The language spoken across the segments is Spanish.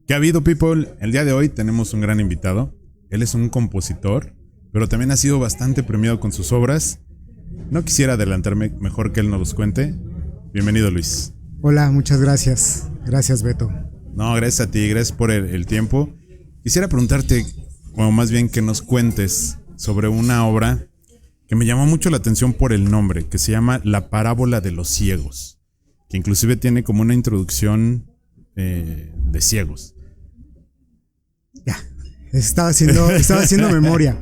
¿Qué ha habido, people? El día de hoy tenemos un gran invitado. Él es un compositor, pero también ha sido bastante premiado con sus obras. No quisiera adelantarme, mejor que él nos los cuente. Bienvenido, Luis. Hola, muchas gracias. Gracias, Beto. No, gracias a ti, gracias por el tiempo. Quisiera preguntarte, o más bien que nos cuentes sobre una obra que me llamó mucho la atención por el nombre, que se llama La Parábola de los Ciegos, que inclusive tiene como una introducción de ciegos. Ya, estaba haciendo memoria.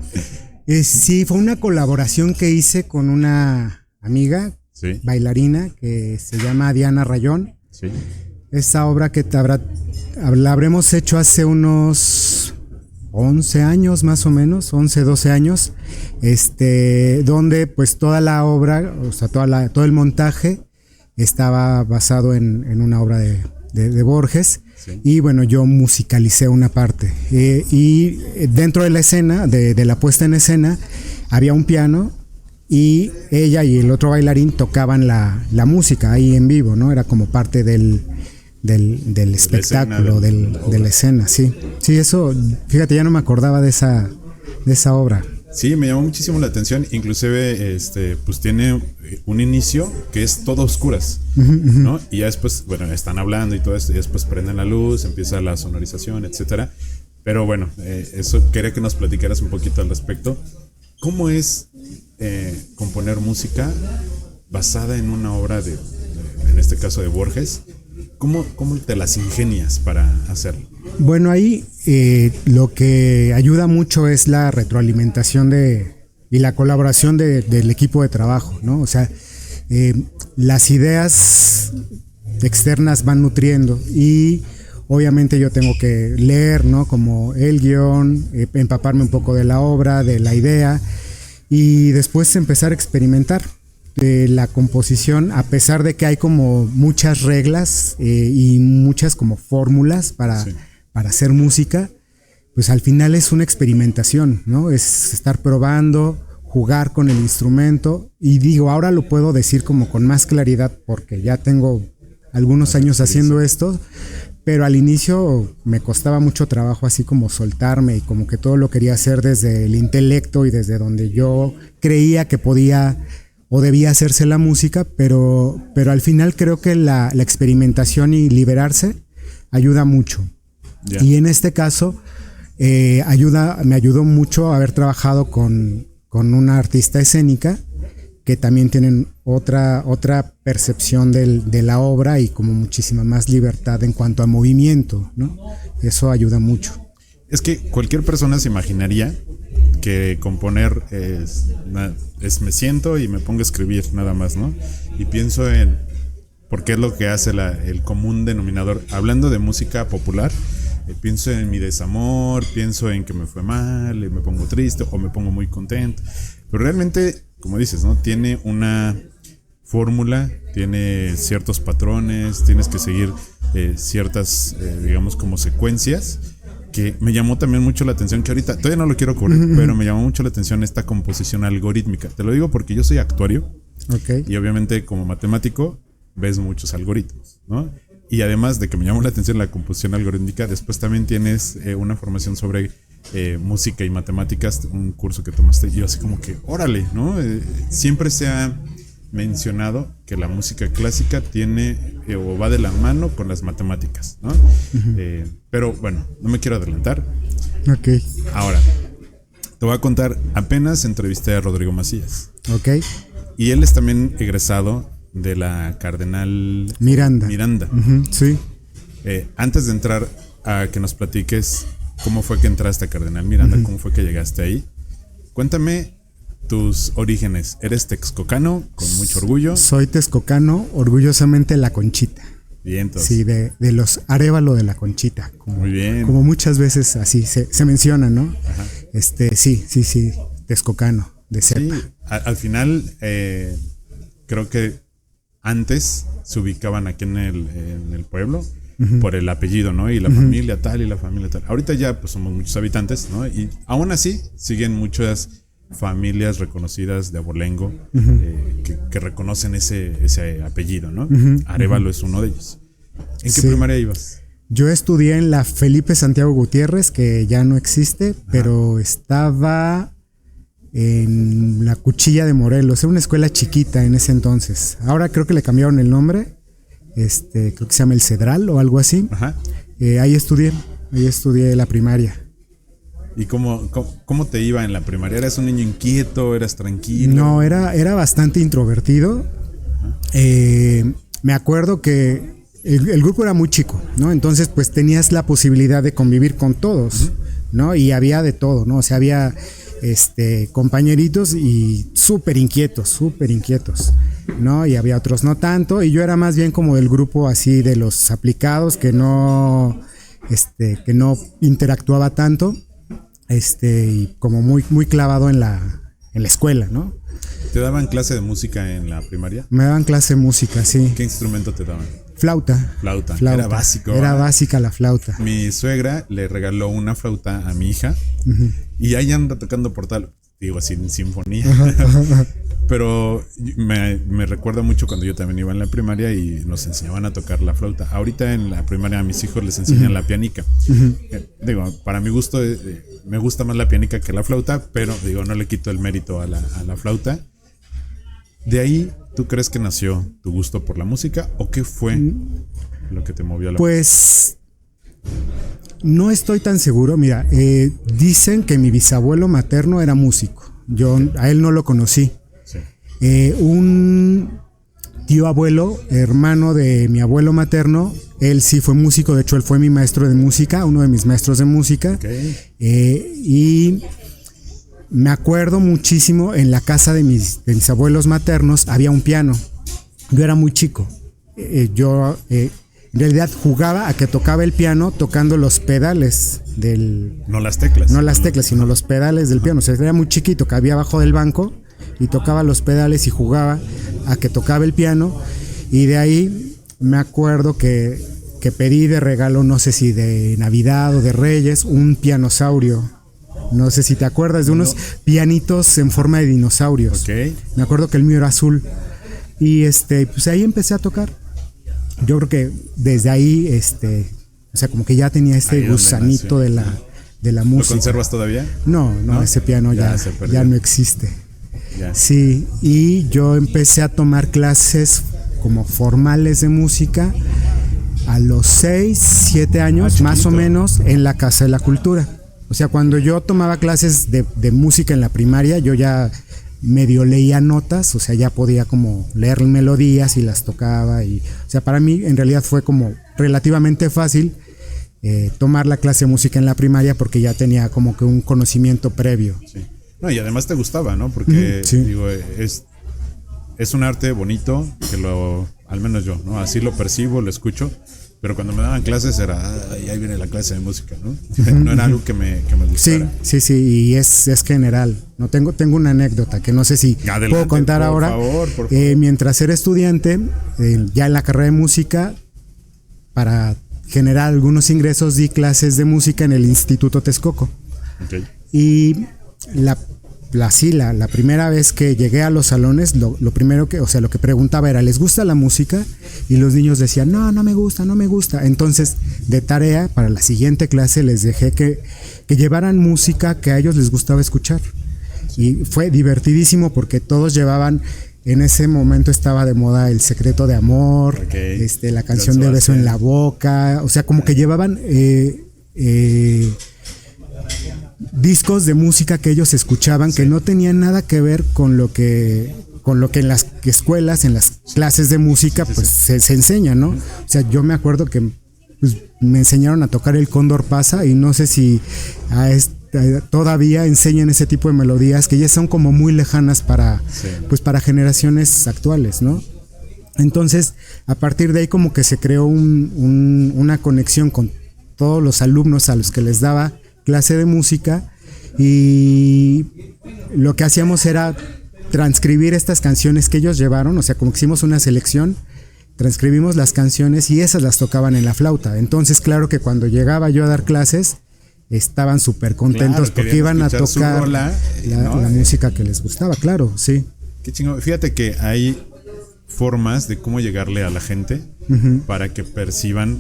Sí, fue una colaboración que hice con una amiga, Sí. bailarina, que se llama Diana Rayón. Sí. Esta obra que la habremos hecho hace unos 11 años más o menos, 11, 12 años, donde pues toda la obra, o sea, todo el montaje estaba basado en una obra de Borges. Sí. Y bueno, yo musicalicé una parte. Y dentro de la escena, de la puesta en escena, había un piano y ella y el otro bailarín tocaban la música ahí en vivo, ¿no? Era como parte del espectáculo, de la escena, sí. Sí, eso, fíjate, ya no me acordaba de esa obra. Sí, me llamó muchísimo la atención. Inclusive, pues tiene un inicio que es todo a oscuras, ¿no? Y ya después, bueno, están hablando y todo esto, y después prenden la luz, empieza la sonorización, etcétera. Pero bueno, eso quería que nos platicaras un poquito al respecto. ¿Cómo es componer música basada en una obra en este caso de Borges? ¿Cómo te las ingenias para hacerlo? Bueno, ahí lo que ayuda mucho es la retroalimentación y la colaboración del equipo de trabajo, ¿no? O sea, las ideas externas van nutriendo y obviamente yo tengo que leer, ¿no? Como el guión, empaparme un poco de la obra, de la idea y después empezar a experimentar. La composición, a pesar de que hay como muchas reglas y muchas como fórmulas para hacer música, pues al final es una experimentación, ¿no? Es estar probando, jugar con el instrumento y digo, ahora lo puedo decir como con más claridad porque ya tengo algunos años haciendo esto, pero al inicio me costaba mucho trabajo así como soltarme y como que todo lo quería hacer desde el intelecto y desde donde yo creía que podía o debía hacerse la música, pero al final creo que la experimentación y liberarse ayuda mucho. Yeah. Y en este caso me ayudó mucho haber trabajado con una artista escénica que también tienen otra percepción de la obra y como muchísima más libertad en cuanto a movimiento, ¿no? Eso ayuda mucho. Es que cualquier persona se imaginaría que componer es me siento y me pongo a escribir nada más, ¿no? Y pienso en porque es lo que hace el común denominador. Hablando de música popular, pienso en mi desamor, pienso en que me fue mal, me pongo triste o me pongo muy contento. Pero realmente, como dices, ¿no? Tiene una fórmula, tiene ciertos patrones, tienes que seguir ciertas, digamos, como secuencias. Que me llamó también mucho la atención, que ahorita todavía no lo quiero cubrir, pero me llamó mucho la atención esta composición algorítmica. Te lo digo porque yo soy actuario, okay. Y obviamente como matemático ves muchos algoritmos, ¿no? Y además de que me llamó la atención la composición algorítmica, después también tienes una formación sobre música y matemáticas, un curso que tomaste, y yo así como que, órale, ¿no? Siempre se ha mencionado que la música clásica tiene o va de la mano con las matemáticas, ¿no? Pero bueno, no me quiero adelantar. Ok. Ahora, te voy a contar, apenas entrevisté a Rodrigo Macías. Ok. Y él es también egresado de la Cardenal Miranda. Sí. Antes de entrar a que nos platiques cómo fue que entraste a Cardenal Miranda, cómo fue que llegaste ahí, cuéntame tus orígenes. ¿Eres texcocano con mucho orgullo? Soy texcocano, orgullosamente La Conchita. Bien, entonces. Sí, de los Arévalo de La Conchita. Muy bien. Como muchas veces así se menciona, ¿no? Ajá. Sí, texcocano, de cepa. Sí, al final creo que antes se ubicaban aquí en el pueblo por el apellido, ¿no? Y la familia tal y la familia tal. Ahorita ya pues somos muchos habitantes, ¿no? Y aún así siguen muchas familias reconocidas de Abolengo que reconocen ese apellido, ¿no? Arévalo es uno de ellos. ¿En qué primaria ibas? Yo estudié en la Felipe Santiago Gutiérrez, que ya no existe, pero estaba en la Cuchilla de Morelos. Era una escuela chiquita en ese entonces. Ahora creo que le cambiaron el nombre. Creo que se llama El Cedral o algo así. Ajá. Ahí estudié la primaria. ¿Y cómo te iba en la primaria? ¿Eras un niño inquieto? ¿Eras tranquilo? No, era bastante introvertido. Me acuerdo que el grupo era muy chico, ¿no? Entonces, pues tenías la posibilidad de convivir con todos, ¿no? Y había de todo, ¿no? O sea, había compañeritos y súper inquietos, ¿no? Y había otros no tanto. Y yo era más bien como del grupo así de los aplicados que no interactuaba tanto. Y como muy clavado en la escuela, ¿no? ¿Te daban clase de música en la primaria? Me daban clase de música, sí. ¿Qué instrumento te daban? Flauta. Era básico. Era básica la flauta. Mi suegra le regaló una flauta a mi hija y ahí anda tocando sin sinfonía. Pero me recuerda mucho cuando yo también iba en la primaria y nos enseñaban a tocar la flauta. Ahorita en la primaria a mis hijos les enseñan la pianica. Para mi gusto me gusta más la pianica que la flauta, pero no le quito el mérito a la flauta. De ahí, ¿tú crees que nació tu gusto por la música o qué fue lo que te movió a la música? Pues no estoy tan seguro. Mira, dicen que mi bisabuelo materno era músico. Yo a él no lo conocí. Sí. Un tío abuelo, hermano de mi abuelo materno, él sí fue músico. De hecho, él fue mi maestro de música, uno de mis maestros de música. Okay. Y me acuerdo muchísimo, en la casa de mis abuelos maternos había un piano. Yo era muy chico. Yo en realidad jugaba a que tocaba el piano tocando los pedales del... No las teclas. No las teclas, sino los pedales del piano. O sea, era muy chiquito, cabía abajo del banco y tocaba los pedales y jugaba a que tocaba el piano. Y de ahí me acuerdo que pedí de regalo, no sé si de Navidad o de Reyes, un pianosaurio. No sé si te acuerdas de unos pianitos en forma de dinosaurios. Okay. Me acuerdo que el mío era azul. Y pues ahí empecé a tocar. Yo creo que desde ahí, o sea, como que ya tenía gusanito de la música. ¿Lo conservas todavía? No, ese piano ya no existe. Ya. Sí, y yo empecé a tomar clases como formales de música a los 6, 7 años, más o menos, en la Casa de la Cultura. O sea, cuando yo tomaba clases de música en la primaria, yo ya medio leía notas, o sea, ya podía como leer melodías y las tocaba. O sea, para mí en realidad fue como relativamente fácil tomar la clase de música en la primaria porque ya tenía como que un conocimiento previo. Sí. No, y además te gustaba, ¿no? Porque, sí. Es un arte bonito, al menos yo, ¿no? Así lo percibo, lo escucho. Pero cuando me daban clases era, ahí viene la clase de música, ¿no? No era algo que me gustara. Sí, y es general. No tengo una anécdota que no sé si Adelante, puedo contar ahora. Por favor. Mientras era estudiante, ya en la carrera de música, para generar algunos ingresos, di clases de música en el Instituto Texcoco. Okay. Y la primera vez que llegué a los salones, lo primero lo que preguntaba era, ¿les gusta la música? Y los niños decían, no me gusta. Entonces, de tarea, para la siguiente clase les dejé que llevaran música que a ellos les gustaba escuchar. Y fue divertidísimo porque todos llevaban, en ese momento estaba de moda El Secreto de Amor, okay. La canción de Beso en la Boca, o sea, como que llevaban... discos de música que ellos escuchaban, que no tenían nada que ver con lo que en las escuelas, en las clases de música, pues se enseña, ¿no? O sea, yo me acuerdo que pues, me enseñaron a tocar el Cóndor Pasa y no sé si todavía enseñan ese tipo de melodías que ya son como muy lejanas para generaciones actuales, ¿no? Entonces, a partir de ahí como que se creó una conexión con todos los alumnos a los que les daba clase de música, y lo que hacíamos era transcribir estas canciones que ellos llevaron, o sea, como que hicimos una selección, transcribimos las canciones y esas las tocaban en la flauta. Entonces, claro que cuando llegaba yo a dar clases, estaban súper contentos porque iban a tocar la música que les gustaba, claro, sí. Qué chingón. Fíjate que hay formas de cómo llegarle a la gente para que perciban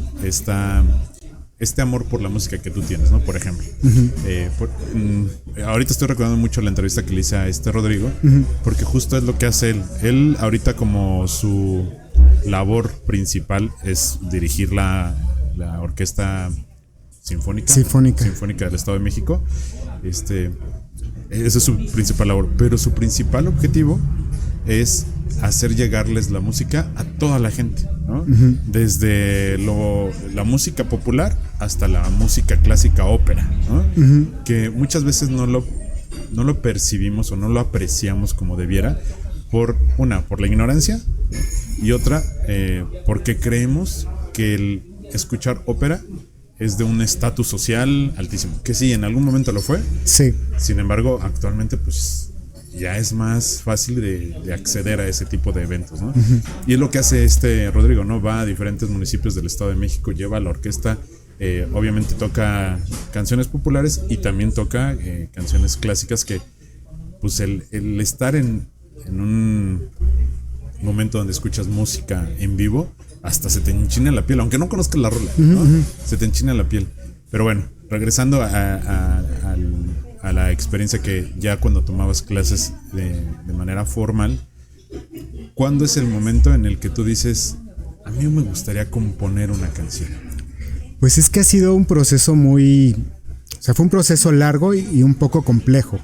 este amor por la música que tú tienes, ¿no? Por ejemplo, ahorita estoy recordando mucho la entrevista que le hice a Rodrigo, porque justo es lo que hace él. Él ahorita, como su labor principal es dirigir la orquesta sinfónica del Estado de México. Esa es su principal labor, pero su principal objetivo es hacer llegarles la música a toda la gente, ¿no? Desde la música popular hasta la música clásica, ópera, ¿no? Que muchas veces no lo percibimos o no lo apreciamos como debiera, por la ignorancia, y otra, porque creemos que el escuchar ópera es de un estatus social altísimo, que sí, en algún momento lo fue. Sí. Sin embargo, actualmente pues ya es más fácil de acceder a ese tipo de eventos, ¿no? Y es lo que hace Rodrigo, ¿no? Va a diferentes municipios del Estado de México, lleva a la orquesta, obviamente toca canciones populares y también toca canciones clásicas, que pues el estar en un momento donde escuchas música en vivo, hasta se te enchina la piel, aunque no conozcas la rola, ¿no? Se te enchina la piel. Pero bueno, regresando a la experiencia que ya cuando tomabas clases de manera formal, ¿cuándo es el momento en el que tú dices, a mí me gustaría componer una canción? Pues es que ha sido un proceso fue un proceso largo y un poco complejo,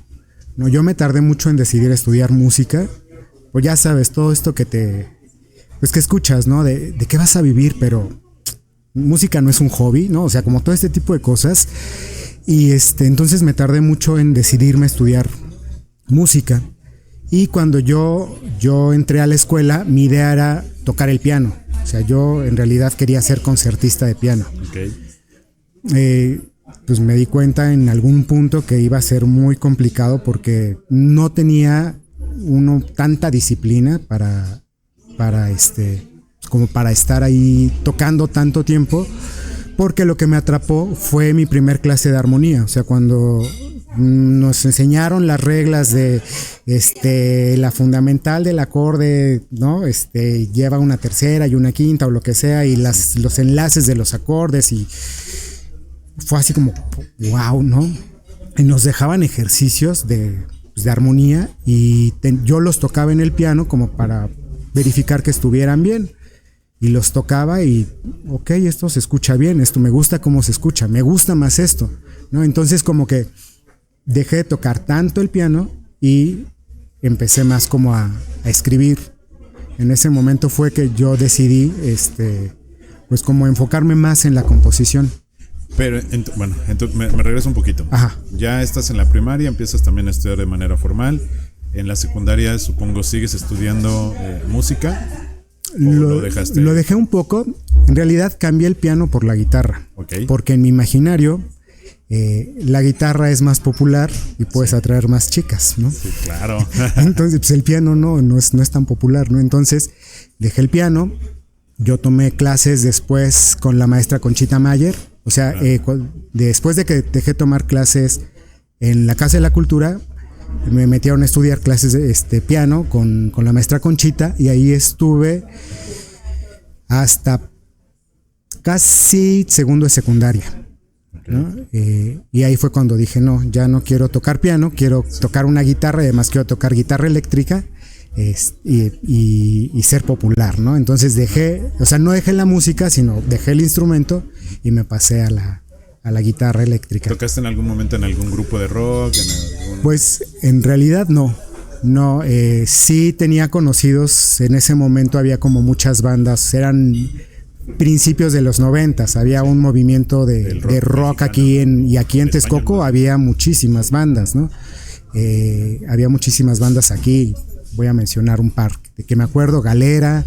¿no? Yo me tardé mucho en decidir estudiar música, pues ya sabes, todo esto que escuchas, ¿no? De qué vas a vivir, pero música no es un hobby, ¿no? O sea, como todo este tipo de cosas. Y entonces me tardé mucho en decidirme a estudiar música. Y cuando yo entré a la escuela, mi idea era tocar el piano. O sea, yo en realidad quería ser concertista de piano. Okay. Pues me di cuenta en algún punto que iba a ser muy complicado, porque no tenía tanta disciplina como para estar ahí tocando tanto tiempo, porque lo que me atrapó fue mi primer clase de armonía. O sea, cuando nos enseñaron las reglas de la fundamental del acorde, ¿no? Lleva una tercera y una quinta o lo que sea, y los enlaces de los acordes, y fue así como wow, ¿no? Y nos dejaban ejercicios de armonía, y yo los tocaba en el piano como para verificar que estuvieran bien, y los tocaba y ok, esto se escucha bien, esto me gusta cómo se escucha, me gusta más esto, ¿no? Entonces como que dejé de tocar tanto el piano y empecé más como a escribir. En ese momento fue que yo decidí pues como enfocarme más en la composición. Pero, bueno, entonces me regreso un poquito. Ajá. Ya estás en la primaria, empiezas también a estudiar de manera formal. En la secundaria, supongo, sigues estudiando música. ¿Lo dejaste? Lo dejé un poco. En realidad cambié el piano por la guitarra. Okay. Porque en mi imaginario la guitarra es más popular y puedes atraer más chicas, ¿no? Sí, claro. Entonces, pues el piano no es tan popular, ¿no? Entonces dejé el piano. Yo tomé clases después con la maestra Conchita Mayer. O sea, después de que dejé tomar clases en la Casa de la Cultura, me metieron a estudiar clases de piano con la maestra Conchita, y ahí estuve hasta casi segundo de secundaria, ¿no? Y ahí fue cuando dije, no, ya no quiero tocar piano, quiero tocar una guitarra, y además quiero tocar guitarra eléctrica y ser popular, ¿no? Entonces no dejé la música, sino dejé el instrumento y me pasé a la guitarra eléctrica. ¿Tocaste en algún momento en algún grupo de rock? Pues en realidad no, sí tenía conocidos. En ese momento había como muchas bandas, eran principios de los 90s, había un movimiento de rock aquí en Texcoco, había muchísimas bandas, ¿no? Había muchísimas bandas aquí, voy a mencionar un par de que me acuerdo: Galera,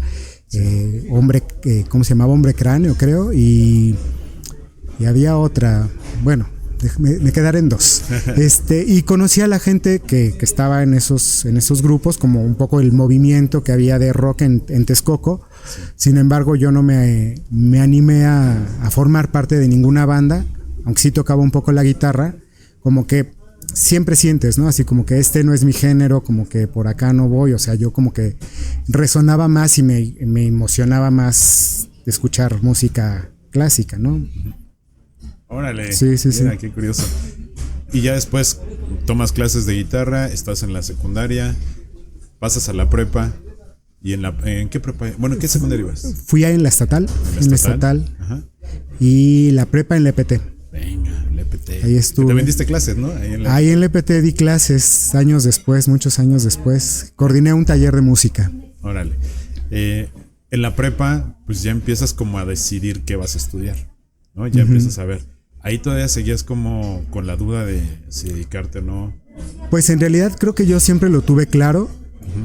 ¿cómo se llamaba? Hombre Cráneo, creo, y había otra, bueno, me quedaré en dos. Y conocí a la gente que estaba en esos grupos, como un poco el movimiento que había de rock en Texcoco. Sí. Sin embargo, yo no me animé a formar parte de ninguna banda, aunque sí tocaba un poco la guitarra. Como que siempre sientes, ¿no? Así como que no es mi género, como que por acá no voy. O sea, yo como que resonaba más y me emocionaba más de escuchar música clásica, ¿no? Órale. Sí, sí, Mira, sí. qué curioso. Y ya después tomas clases de guitarra, estás en la secundaria, pasas a la prepa. ¿Y en qué prepa? Bueno, ¿qué secundaria ibas? Fui ahí en la estatal, ¿En la estatal? Ajá. Y la prepa en la EPT. Venga, el EPT. Ahí estuve. Que también diste clases, ¿no? Ahí en la EPT di clases años después, muchos años después. Coordiné un taller de música. Órale. En la prepa, pues ya empiezas como a decidir qué vas a estudiar, ¿no? Ya empiezas a ver. Ahí todavía seguías como con la duda de si dedicarte o no. Pues en realidad creo que yo siempre lo tuve claro,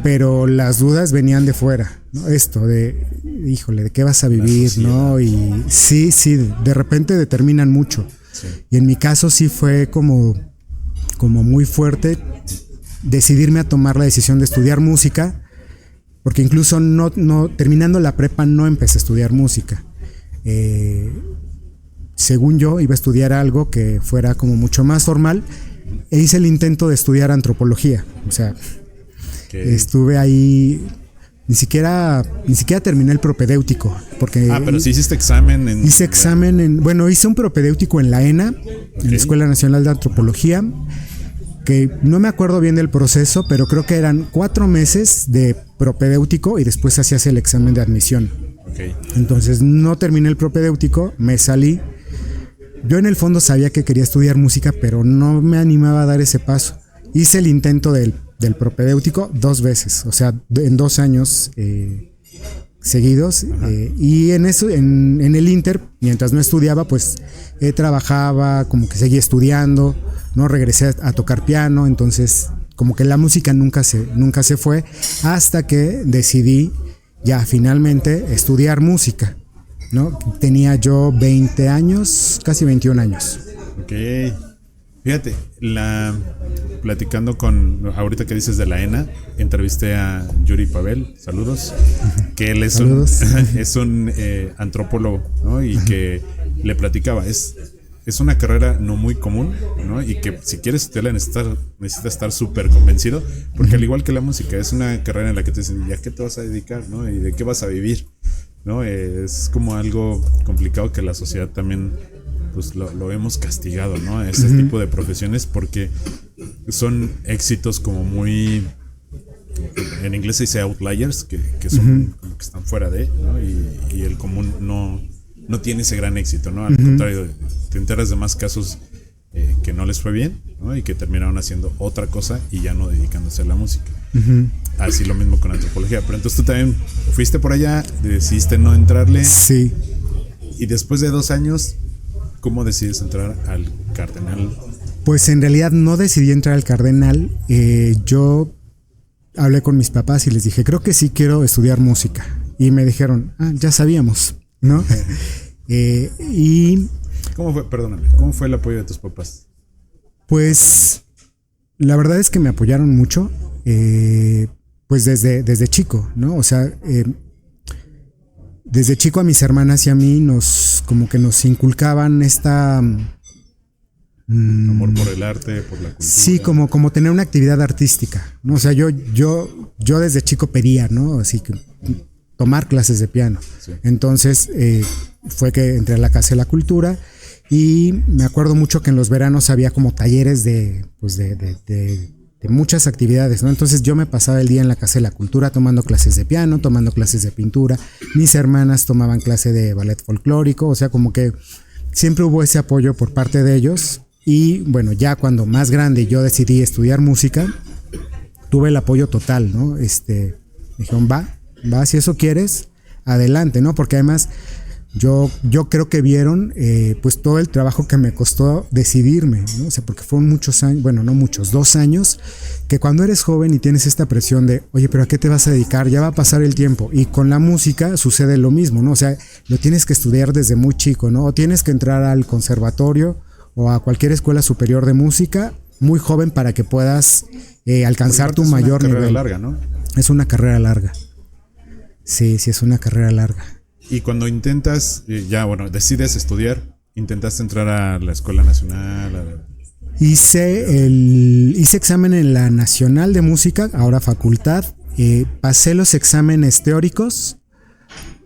pero las dudas venían de fuera, ¿no? Esto de, híjole, ¿de qué vas a vivir, no? Y sí, de repente determinan mucho. Sí. Y en mi caso sí fue como muy fuerte decidirme a tomar la decisión de estudiar música, porque incluso no terminando la prepa no empecé a estudiar música. Según yo iba a estudiar algo que fuera como mucho más formal, e hice el intento de estudiar antropología. O sea, estuve ahí, ni siquiera terminé el propedéutico, porque pero sí hiciste examen hice un propedéutico en la ENA, en la Escuela Nacional de Antropología, que no me acuerdo bien del proceso, pero creo que eran 4 meses de propedéutico y después hacías el examen de admisión. Okay. Entonces no terminé el propedéutico, me salí. Yo en el fondo sabía que quería estudiar música, pero no me animaba a dar ese paso. Hice el intento del propedéutico 2 veces, o sea, en 2 años seguidos. Y en eso, en el Inter, mientras no estudiaba, pues trabajaba, como que seguía estudiando, no regresé a tocar piano, entonces como que la música nunca se fue, hasta que decidí ya finalmente estudiar música, ¿no? Tenía yo 20 años, casi 21 años. Ok. Fíjate, platicando ahorita que dices de la ENA, entrevisté a Yuri Pavel, saludos, que él es un antropólogo, ¿no? Y que le platicaba, es una carrera no muy común, ¿no? Y que si quieres estudiarla necesitas estar súper convencido, porque al igual que la música, es una carrera en la que te dicen, ¿ya qué te vas a dedicar, no? ¿Y de qué vas a vivir? ¿No? Es como algo complicado que la sociedad también pues lo hemos castigado, ¿no? Ese tipo de profesiones, porque son éxitos como muy, en inglés se dice outliers, que son como que están fuera de, ¿no? Y el común no tiene ese gran éxito, ¿no? Al contrario, te enteras de más casos que no les fue bien, ¿no? Y que terminaron haciendo otra cosa y ya no dedicándose a la música. Así lo mismo con antropología. Pero entonces tú también fuiste por allá, decidiste no entrarle. Sí. Y después de 2 años, ¿cómo decides entrar al Cardenal? Pues en realidad no decidí entrar al Cardenal. Yo hablé con mis papás y les dije, creo que sí quiero estudiar música. Y me dijeron, ya sabíamos, ¿no? Y ¿Cómo fue el apoyo de tus papás? Pues la verdad es que me apoyaron mucho, pues desde chico, ¿no? O sea, desde chico a mis hermanas y a mí como que nos inculcaban esta amor por el arte, por la cultura. Sí, como tener una actividad artística, ¿no? O sea, yo desde chico pedía, ¿no? Así que tomar clases de piano. Sí. Entonces fue que entré a la Casa de la Cultura y me acuerdo mucho que en los veranos había como talleres de muchas actividades, ¿no? Entonces yo me pasaba el día en la Casa de la Cultura tomando clases de piano, tomando clases de pintura. Mis hermanas tomaban clase de ballet folclórico, o sea, como que siempre hubo ese apoyo por parte de ellos. Y bueno, ya cuando más grande yo decidí estudiar música, tuve el apoyo total, ¿no? Dijeron, va, si eso quieres, adelante, ¿no? Porque además yo creo que vieron pues todo el trabajo que me costó decidirme, ¿no? O sea, porque fueron muchos años, bueno, no muchos, 2 años, que cuando eres joven y tienes esta presión de, oye, pero ¿a qué te vas a dedicar? Ya va a pasar el tiempo. Y con la música sucede lo mismo, ¿no? O sea, lo tienes que estudiar desde muy chico, ¿no? O tienes que entrar al conservatorio o a cualquier escuela superior de música muy joven para que puedas alcanzar tu mayor nivel. Es una carrera larga, ¿no? Es una carrera larga. Sí, es una carrera larga. Y cuando intentas, decides estudiar, ¿intentaste entrar a la Escuela Nacional? Hice examen en la Nacional de Música, ahora facultad. Pasé los exámenes teóricos,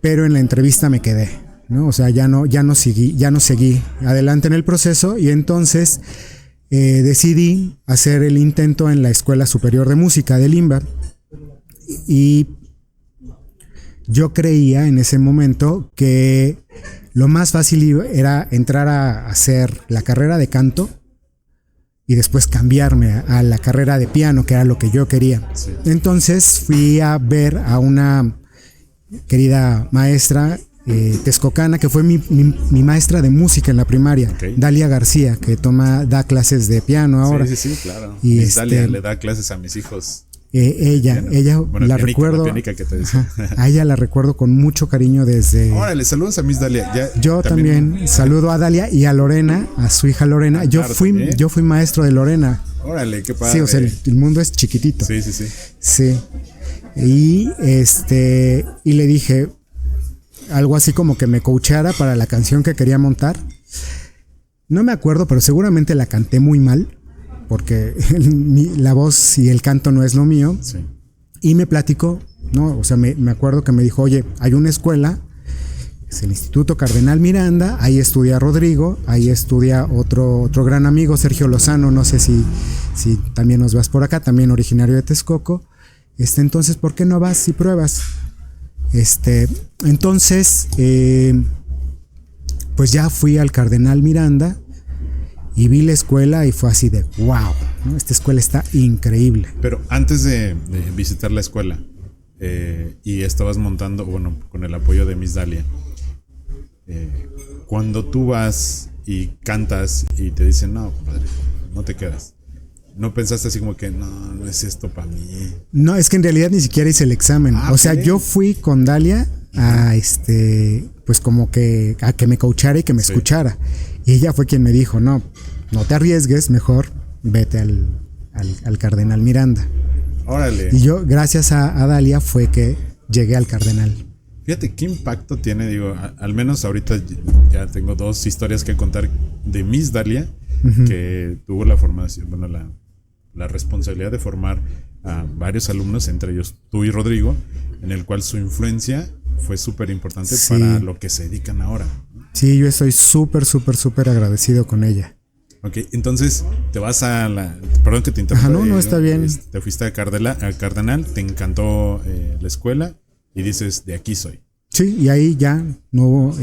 pero en la entrevista me quedé. ¿no? O sea, ya no seguí adelante en el proceso y entonces decidí hacer el intento en la Escuela Superior de Música de Limba y yo creía en ese momento que lo más fácil era entrar a hacer la carrera de canto y después cambiarme a la carrera de piano, que era lo que yo quería. Sí. Entonces fui a ver a una querida maestra texcocana, que fue mi maestra de música en la primaria, okay. Dalia García, que da clases de piano ahora. Sí, claro. Y Dalia le da clases a mis hijos. Ella bueno, la recuerdo. Que te decía. A ella la recuerdo con mucho cariño desde. Órale, saludos a Miss Dalia. Yo también saludo a Dalia y a Lorena, a su hija Lorena. Yo fui maestro de Lorena. Órale, qué padre. Sí, o sea, el mundo es chiquitito. Sí. Sí. Y y le dije algo así como que me coachara para la canción que quería montar. No me acuerdo, pero seguramente la canté muy mal, porque la voz y el canto no es lo mío. Sí. Y me platicó, ¿no? O sea, me acuerdo que me dijo, oye, hay una escuela, es el Instituto Cardenal Miranda, ahí estudia Rodrigo, ahí estudia otro gran amigo, Sergio Lozano, no sé si también nos vas por acá, también originario de Texcoco. Entonces, ¿por qué no vas y pruebas? Entonces, pues ya fui al Cardenal Miranda y vi la escuela y fue así de wow, ¿no? Esta escuela está increíble. Pero antes de visitar la escuela y estabas montando, bueno, con el apoyo de Miss Dalia, cuando tú vas y cantas y te dicen, no, compadre, no te quedas. ¿No pensaste así como que no es esto para mí? No, es que en realidad ni siquiera hice el examen. O sea, yo fui con Dalia a pues como que a que me coachara y que me escuchara. Y ella fue quien me dijo, no te arriesgues, mejor vete al Cardenal Miranda. Órale. Y yo, gracias a Dalia, fue que llegué al Cardenal. Fíjate qué impacto tiene, digo, al menos ahorita ya tengo 2 historias que contar de Miss Dalia, que tuvo la formación, bueno, la responsabilidad de formar a varios alumnos, entre ellos tú y Rodrigo, en el cual su influencia fue súper importante para lo que se dedican ahora. Sí, yo estoy súper agradecido con ella. Ok, entonces te vas perdón que te interrumpa. No, está bien. Te fuiste a Cardenal, te encantó la escuela y dices, de aquí soy. Sí, y ahí ya no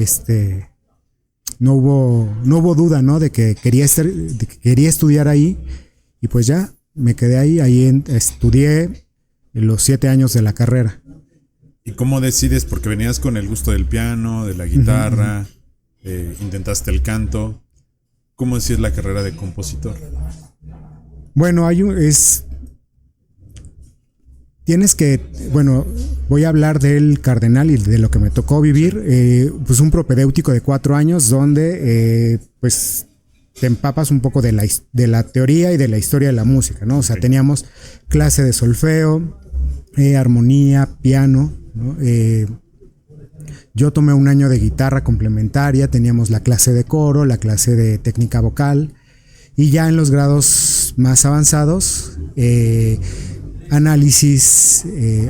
hubo duda, ¿no? De que quería estudiar ahí y pues ya me quedé ahí estudié los 7 años de la carrera. ¿Y cómo decides? Porque venías con el gusto del piano, de la guitarra, intentaste el canto. ¿Cómo decís la carrera de compositor? Bueno, voy a hablar del Cardenal y de lo que me tocó vivir, pues un propedéutico de 4 años donde pues te empapas un poco de la teoría y de la historia de la música, ¿no? O sea, teníamos clase de solfeo, armonía, piano, ¿no? Yo tomé un año de guitarra complementaria, teníamos la clase de coro, la clase de técnica vocal y ya en los grados más avanzados, análisis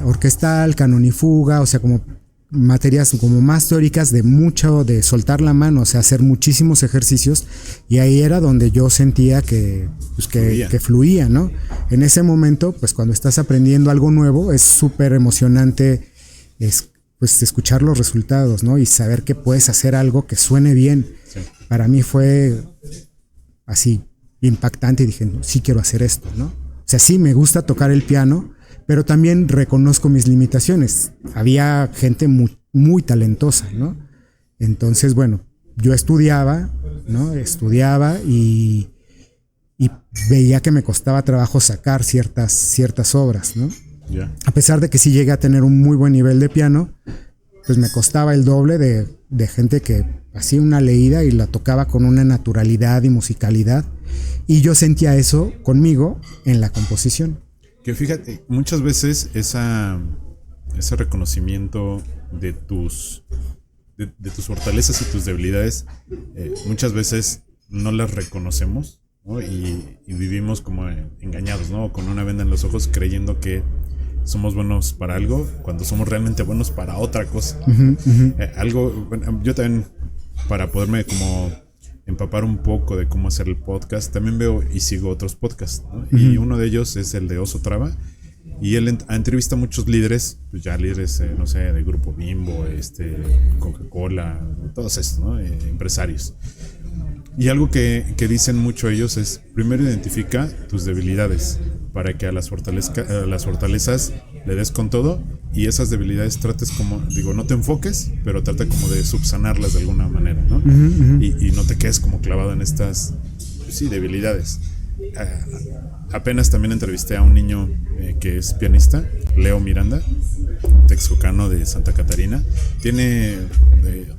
orquestal, canon y fuga, o sea, como materias como más teóricas de soltar la mano, o sea, hacer muchísimos ejercicios y ahí era donde yo sentía que fluía, ¿no? En ese momento, pues cuando estás aprendiendo algo nuevo, es súper emocionante pues escuchar los resultados, ¿no? Y saber que puedes hacer algo que suene bien. Sí. Para mí fue así impactante y dije, no, sí quiero hacer esto, ¿no? O sea, sí me gusta tocar el piano, pero también reconozco mis limitaciones. Había gente muy, muy talentosa, ¿no? Entonces, bueno, yo estudiaba, ¿no? Y veía que me costaba trabajo sacar ciertas obras, ¿no? Yeah. A pesar de que sí llegué a tener un muy buen nivel de piano, pues me costaba el doble de gente que hacía una leída y la tocaba con una naturalidad y musicalidad. Y yo sentía eso conmigo en la composición. Que fíjate, muchas veces ese reconocimiento de tus fortalezas y tus debilidades, muchas veces no las reconocemos, ¿no? Y vivimos como engañados, ¿no? Con una venda en los ojos, creyendo que somos buenos para algo cuando somos realmente buenos para otra cosa. Bueno, yo también, para poderme como empapar un poco de cómo hacer el podcast, también veo y sigo otros podcasts, ¿no? Y uno de ellos es el de Oso Traba, y él entrevista a muchos líderes, pues ya líderes, no sé, de Grupo Bimbo, Coca-Cola, todos estos, ¿no? Empresarios. Y algo que dicen mucho ellos es: primero identifica tus debilidades para que a las fortalezas le des con todo, y esas debilidades trates como, digo, no te enfoques, pero trata como de subsanarlas de alguna manera, ¿no? Y no te quedes como clavado en estas, pues sí, debilidades. Apenas también entrevisté a un niño que es pianista, Leo Miranda, texcocano de Santa Catarina. Tiene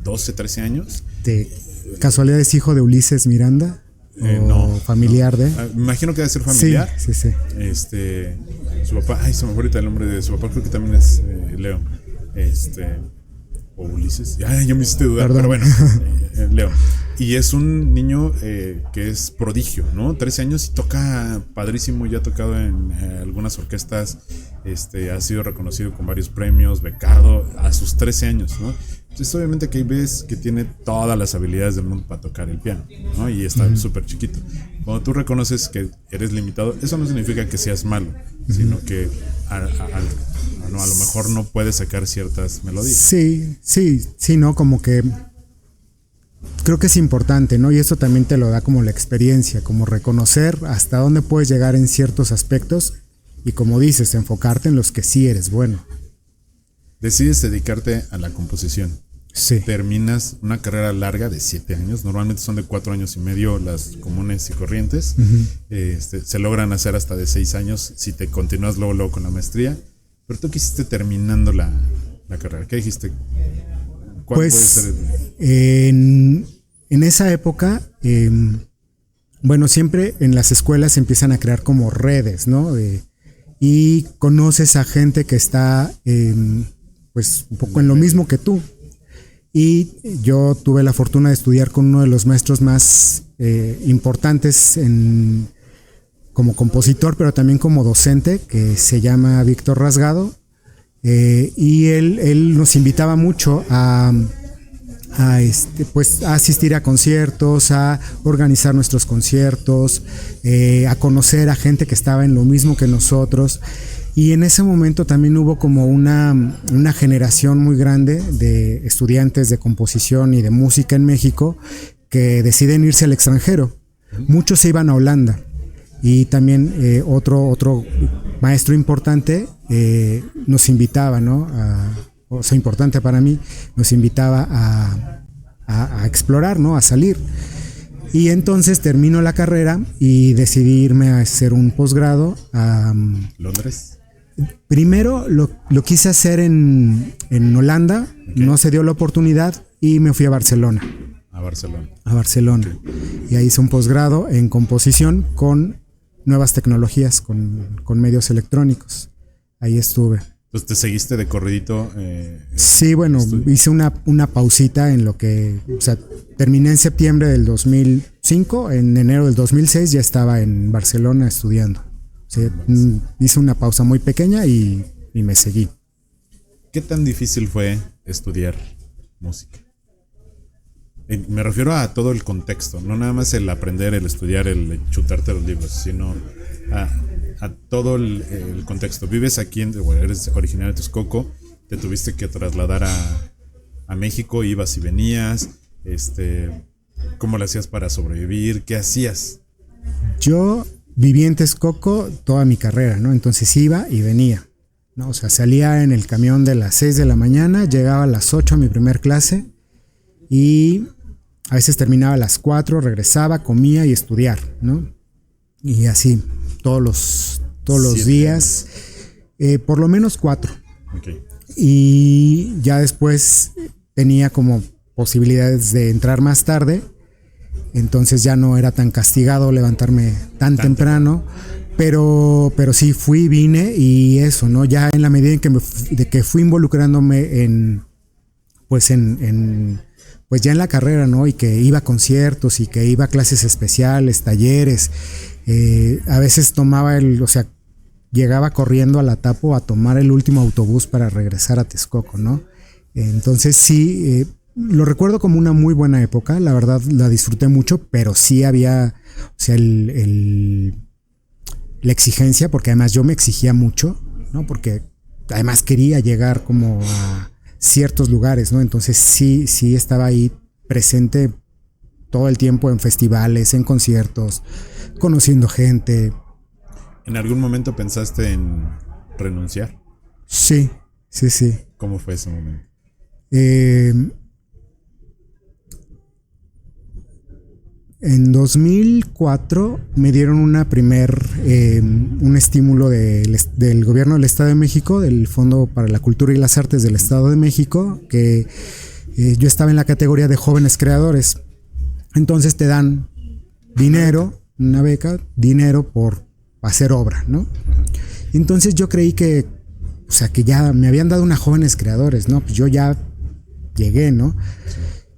12, 13 años. ¿De casualidad es hijo de Ulises Miranda? No. ¿Familiar de? Me imagino que debe ser familiar. Sí. Su papá, se me fue ahorita el nombre de su papá, creo que también es Leo. O Ulises. Yo me hiciste dudar, pero bueno, Leo. Y es un niño que es prodigio, ¿no? 13 años y toca padrísimo, ya ha tocado en algunas orquestas, ha sido reconocido con varios premios, becado a sus 13 años, ¿no? Entonces obviamente que ves que tiene todas las habilidades del mundo para tocar el piano, ¿no? Y está súper chiquito. Cuando tú reconoces que eres limitado, eso no significa que seas malo, sino que a lo mejor no puedes sacar ciertas melodías. Sí, ¿no? Como que creo que es importante, ¿no? Y esto también te lo da como la experiencia, como reconocer hasta dónde puedes llegar en ciertos aspectos y, como dices, enfocarte en los que sí eres bueno. Decides dedicarte a la composición. Sí. Terminas una carrera larga de 7 años, normalmente son de 4 años y medio las comunes y corrientes. Se logran hacer hasta de 6 años si te continúas luego con la maestría. Pero tú, ¿qué hiciste terminando la carrera? ¿Qué dijiste? ¿Cuál pues puede ser en esa época, bueno, siempre en las escuelas se empiezan a crear como redes, ¿no? Y conoces a gente que está pues un poco en lo mismo que tú. Y yo tuve la fortuna de estudiar con uno de los maestros más importantes como compositor, pero también como docente, que se llama Víctor Rasgado. Y él nos invitaba mucho a asistir a conciertos, a organizar nuestros conciertos, a conocer a gente que estaba en lo mismo que nosotros. Y en ese momento también hubo como una generación muy grande de estudiantes de composición y de música en México que deciden irse al extranjero. Muchos se iban a Holanda. Y también otro maestro importante nos invitaba, ¿no? Importante para mí, nos invitaba a explorar, ¿no? A salir. Y entonces termino la carrera y decidí irme a hacer un posgrado a Londres. Primero lo quise hacer en Holanda, okay. No se dio la oportunidad y me fui a Barcelona. A Barcelona. Okay. Y ahí hice un posgrado en composición con nuevas tecnologías, con medios electrónicos. Ahí estuve. Entonces, ¿te seguiste de corridito? Sí, bueno, hice una pausita en lo que, o sea, terminé en septiembre del 2005, en enero del 2006 ya estaba en Barcelona estudiando. O sea, hice una pausa muy pequeña y me seguí. ¿Qué tan difícil fue estudiar música? Me refiero a todo el contexto, no nada más el aprender, el estudiar, el chutarte los libros, sino a todo el contexto. Vives aquí, eres originario de Texcoco, te tuviste que trasladar a México, ibas y venías, ¿cómo lo hacías para sobrevivir? ¿Qué hacías? Yo viví en Texcoco toda mi carrera, ¿no? Entonces iba y venía, ¿no? O sea, salía en el camión de las 6 de la mañana, llegaba a las 8 a mi primer clase y a veces terminaba a las 4, regresaba, comía y estudiar, ¿no? Y así, todos los días, por lo menos 4. Okay. Y ya después tenía como posibilidades de entrar más tarde, entonces ya no era tan castigado levantarme tan temprano, pero sí vine y eso, ¿no? Ya en la medida en que fui involucrándome pues ya en la carrera, ¿no? Y que iba a conciertos y que iba a clases especiales, talleres, a veces tomaba llegaba corriendo a la Tapo a tomar el último autobús para regresar a Texcoco, ¿no? Entonces sí, lo recuerdo como una muy buena época, la verdad la disfruté mucho, pero sí había, o sea, la exigencia, porque además yo me exigía mucho, ¿no? Porque además quería llegar como a ciertos lugares, ¿no? Entonces sí estaba ahí presente todo el tiempo en festivales, en conciertos, conociendo gente. ¿En algún momento pensaste en renunciar? Sí. ¿Cómo fue ese momento? En 2004 me dieron un estímulo del gobierno del Estado de México, del Fondo para la Cultura y las Artes del Estado de México, que yo estaba en la categoría de jóvenes creadores. Entonces te dan dinero, una beca, dinero por hacer obra, ¿no? Entonces yo creí que, o sea, que ya me habían dado una jóvenes creadores, ¿no? Pues yo ya llegué, ¿no?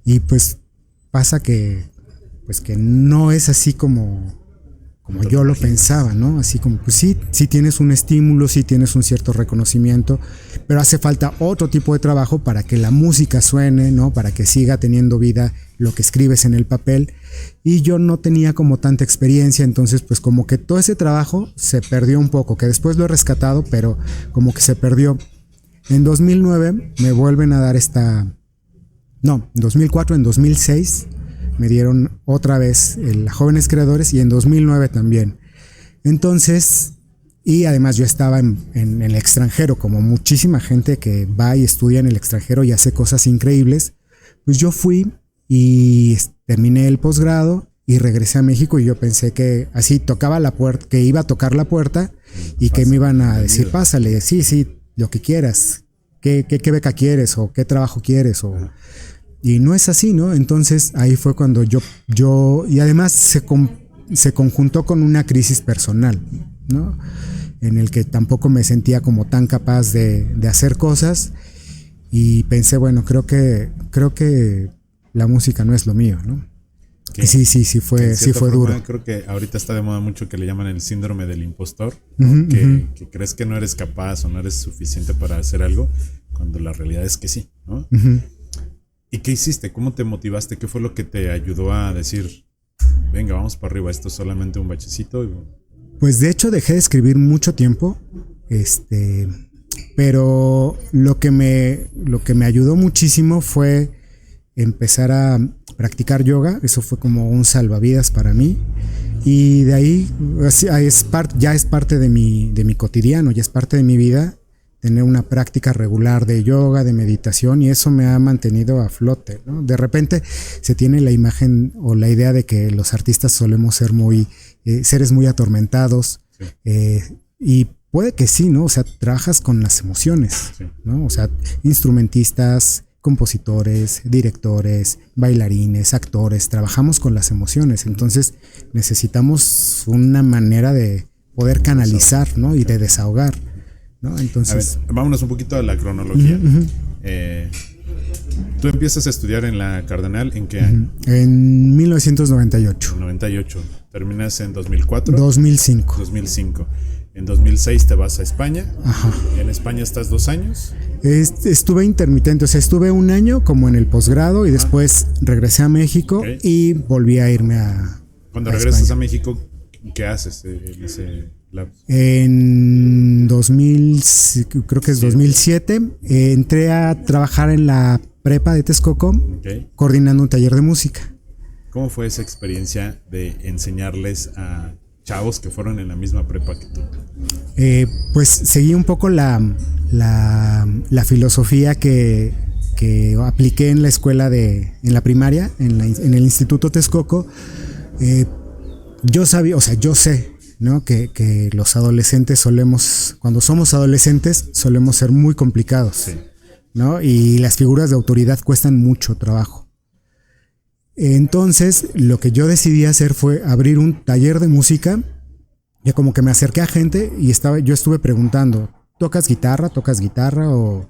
Y pues pasa que, pues que no es así como yo lo pensaba, ¿no? Así como, pues sí tienes un estímulo, sí tienes un cierto reconocimiento, pero hace falta otro tipo de trabajo para que la música suene, ¿no? Para que siga teniendo vida lo que escribes en el papel. Y yo no tenía como tanta experiencia, entonces pues como que todo ese trabajo se perdió un poco, que después lo he rescatado, pero como que se perdió. En 2009 me vuelven a dar en 2004, en 2006 me dieron otra vez la Jóvenes Creadores y en 2009 también. Entonces, y además yo estaba en el extranjero, como muchísima gente que va y estudia en el extranjero y hace cosas increíbles, pues yo fui y terminé el posgrado y regresé a México y yo pensé que así tocaba la puerta, que iba a tocar la puerta y que me iban a decir, pásale, sí, lo que quieras, qué beca quieres o qué trabajo quieres o... Y no es así, ¿no? Entonces ahí fue cuando yo y además se conjuntó con una crisis personal, ¿no? En el que tampoco me sentía como tan capaz de hacer cosas y pensé, bueno, creo que la música no es lo mío, ¿no? Y sí fue duro. Creo que ahorita está de moda mucho que le llaman el síndrome del impostor, que crees que no eres capaz o no eres suficiente para hacer algo, cuando la realidad es que sí, ¿no? ¿Y qué hiciste? ¿Cómo te motivaste? ¿Qué fue lo que te ayudó a decir, venga, vamos para arriba, esto es solamente un bachecito? Pues de hecho dejé de escribir mucho tiempo, pero lo que me ayudó muchísimo fue empezar a practicar yoga. Eso fue como un salvavidas para mí. Y de ahí ya es parte de mi cotidiano, ya es parte de mi vida. Tener una práctica regular de yoga, de meditación, y eso me ha mantenido a flote, ¿no? De repente se tiene la imagen o la idea de que los artistas solemos ser seres muy atormentados, y puede que sí, ¿no? O sea, trabajas con las emociones, ¿no? O sea, instrumentistas, compositores, directores, bailarines, actores, trabajamos con las emociones, entonces necesitamos una manera de poder canalizar, ¿no? Y de desahogar, ¿no? Entonces, a ver, vámonos un poquito a la cronología. Tú empiezas a estudiar en la Cardenal, ¿en qué año? En 1998. 98. ¿Terminas en 2004? 2005. En 2006 te vas a España. Ajá. ¿En España estás 2 años? Estuve intermitente, o sea, estuve 1 año como en el posgrado y después regresé a México y volví a irme a Cuando regresas España. A México, ¿qué haces en ese lab? En 2000, creo que es 2007, entré a trabajar en la prepa de Texcoco, coordinando un taller de música. ¿Cómo fue esa experiencia de enseñarles a chavos que fueron en la misma prepa que tú? Pues seguí un poco la filosofía que apliqué en la escuela en la primaria, en el Instituto Texcoco. Yo sé, ¿no? Que los adolescentes cuando somos adolescentes, solemos ser muy complicados, ¿no? Y las figuras de autoridad cuestan mucho trabajo. Entonces, lo que yo decidí hacer fue abrir un taller de música. Ya como que me acerqué a gente y yo estuve preguntando, ¿tocas guitarra? O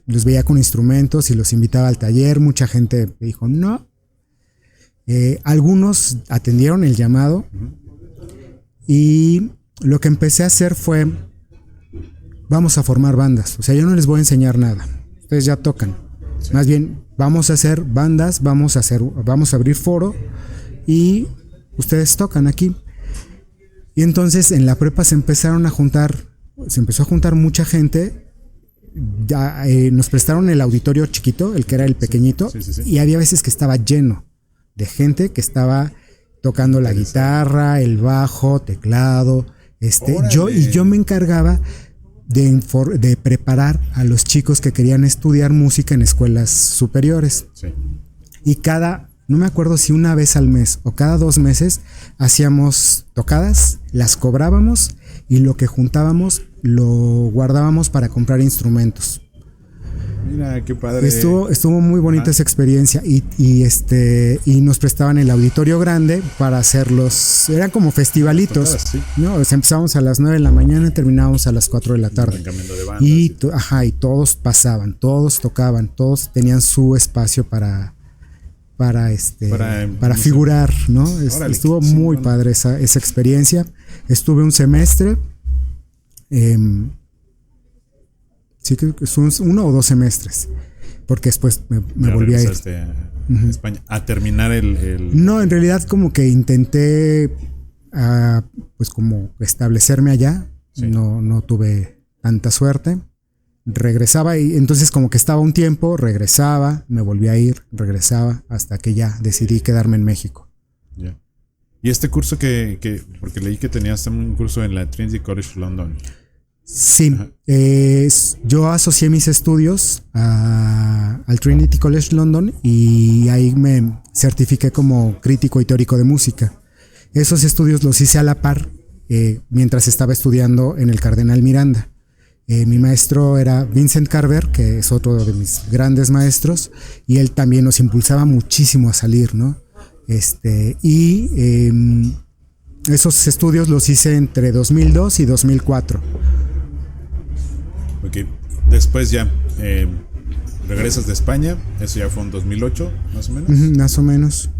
los veía con instrumentos y los invitaba al taller. Mucha gente me dijo no. Algunos atendieron el llamado y lo que empecé a hacer fue vamos a formar bandas. O sea, yo no les voy a enseñar nada. Ustedes ya tocan. Sí. Más bien, vamos a hacer bandas, vamos a abrir foro y ustedes tocan aquí. Y entonces en la prepa se empezó a juntar mucha gente. Ya, nos prestaron el auditorio chiquito, el que era el pequeñito, sí. Y había veces que estaba lleno de gente que estaba tocando la guitarra, el bajo, teclado. Yo me encargaba de preparar a los chicos que querían estudiar música en escuelas superiores. Sí. Y no me acuerdo si una vez al mes o cada 2 meses hacíamos tocadas, las cobrábamos y lo que juntábamos lo guardábamos para comprar instrumentos. Mira, qué padre. Estuvo muy bonita esa experiencia y nos prestaban el auditorio grande para hacerlos, eran como festivalitos, tocadas, sí. ¿No? O sea, empezábamos a las 9 de la mañana y terminábamos a las 4 de la tarde. De bandas, y todos pasaban, todos tocaban, todos tenían su espacio para figurar, ¿no? Estuvo muy padre esa experiencia. Estuve un semestre. Sí, creo que son 1 o 2 semestres, porque después me volví a ir a España a terminar el... No, en realidad como que intenté pues como establecerme allá, sí. No tuve tanta suerte, regresaba y entonces como que estaba un tiempo, regresaba, me volví a ir, regresaba, hasta que ya decidí quedarme en México. Yeah. Y este curso porque leí que tenías un curso en la Trinity College London. Sí, yo asocié mis estudios al Trinity College London y ahí me certifiqué como crítico y teórico de música. Esos estudios los hice a la par mientras estaba estudiando en el Cardenal Miranda. Mi maestro era Vincent Carver, que es otro de mis grandes maestros, y él también nos impulsaba muchísimo a salir, ¿no? Esos estudios los hice entre 2002 y 2004. Ok, después ya regresas de España, eso ya fue en 2008, más o menos. Más o menos.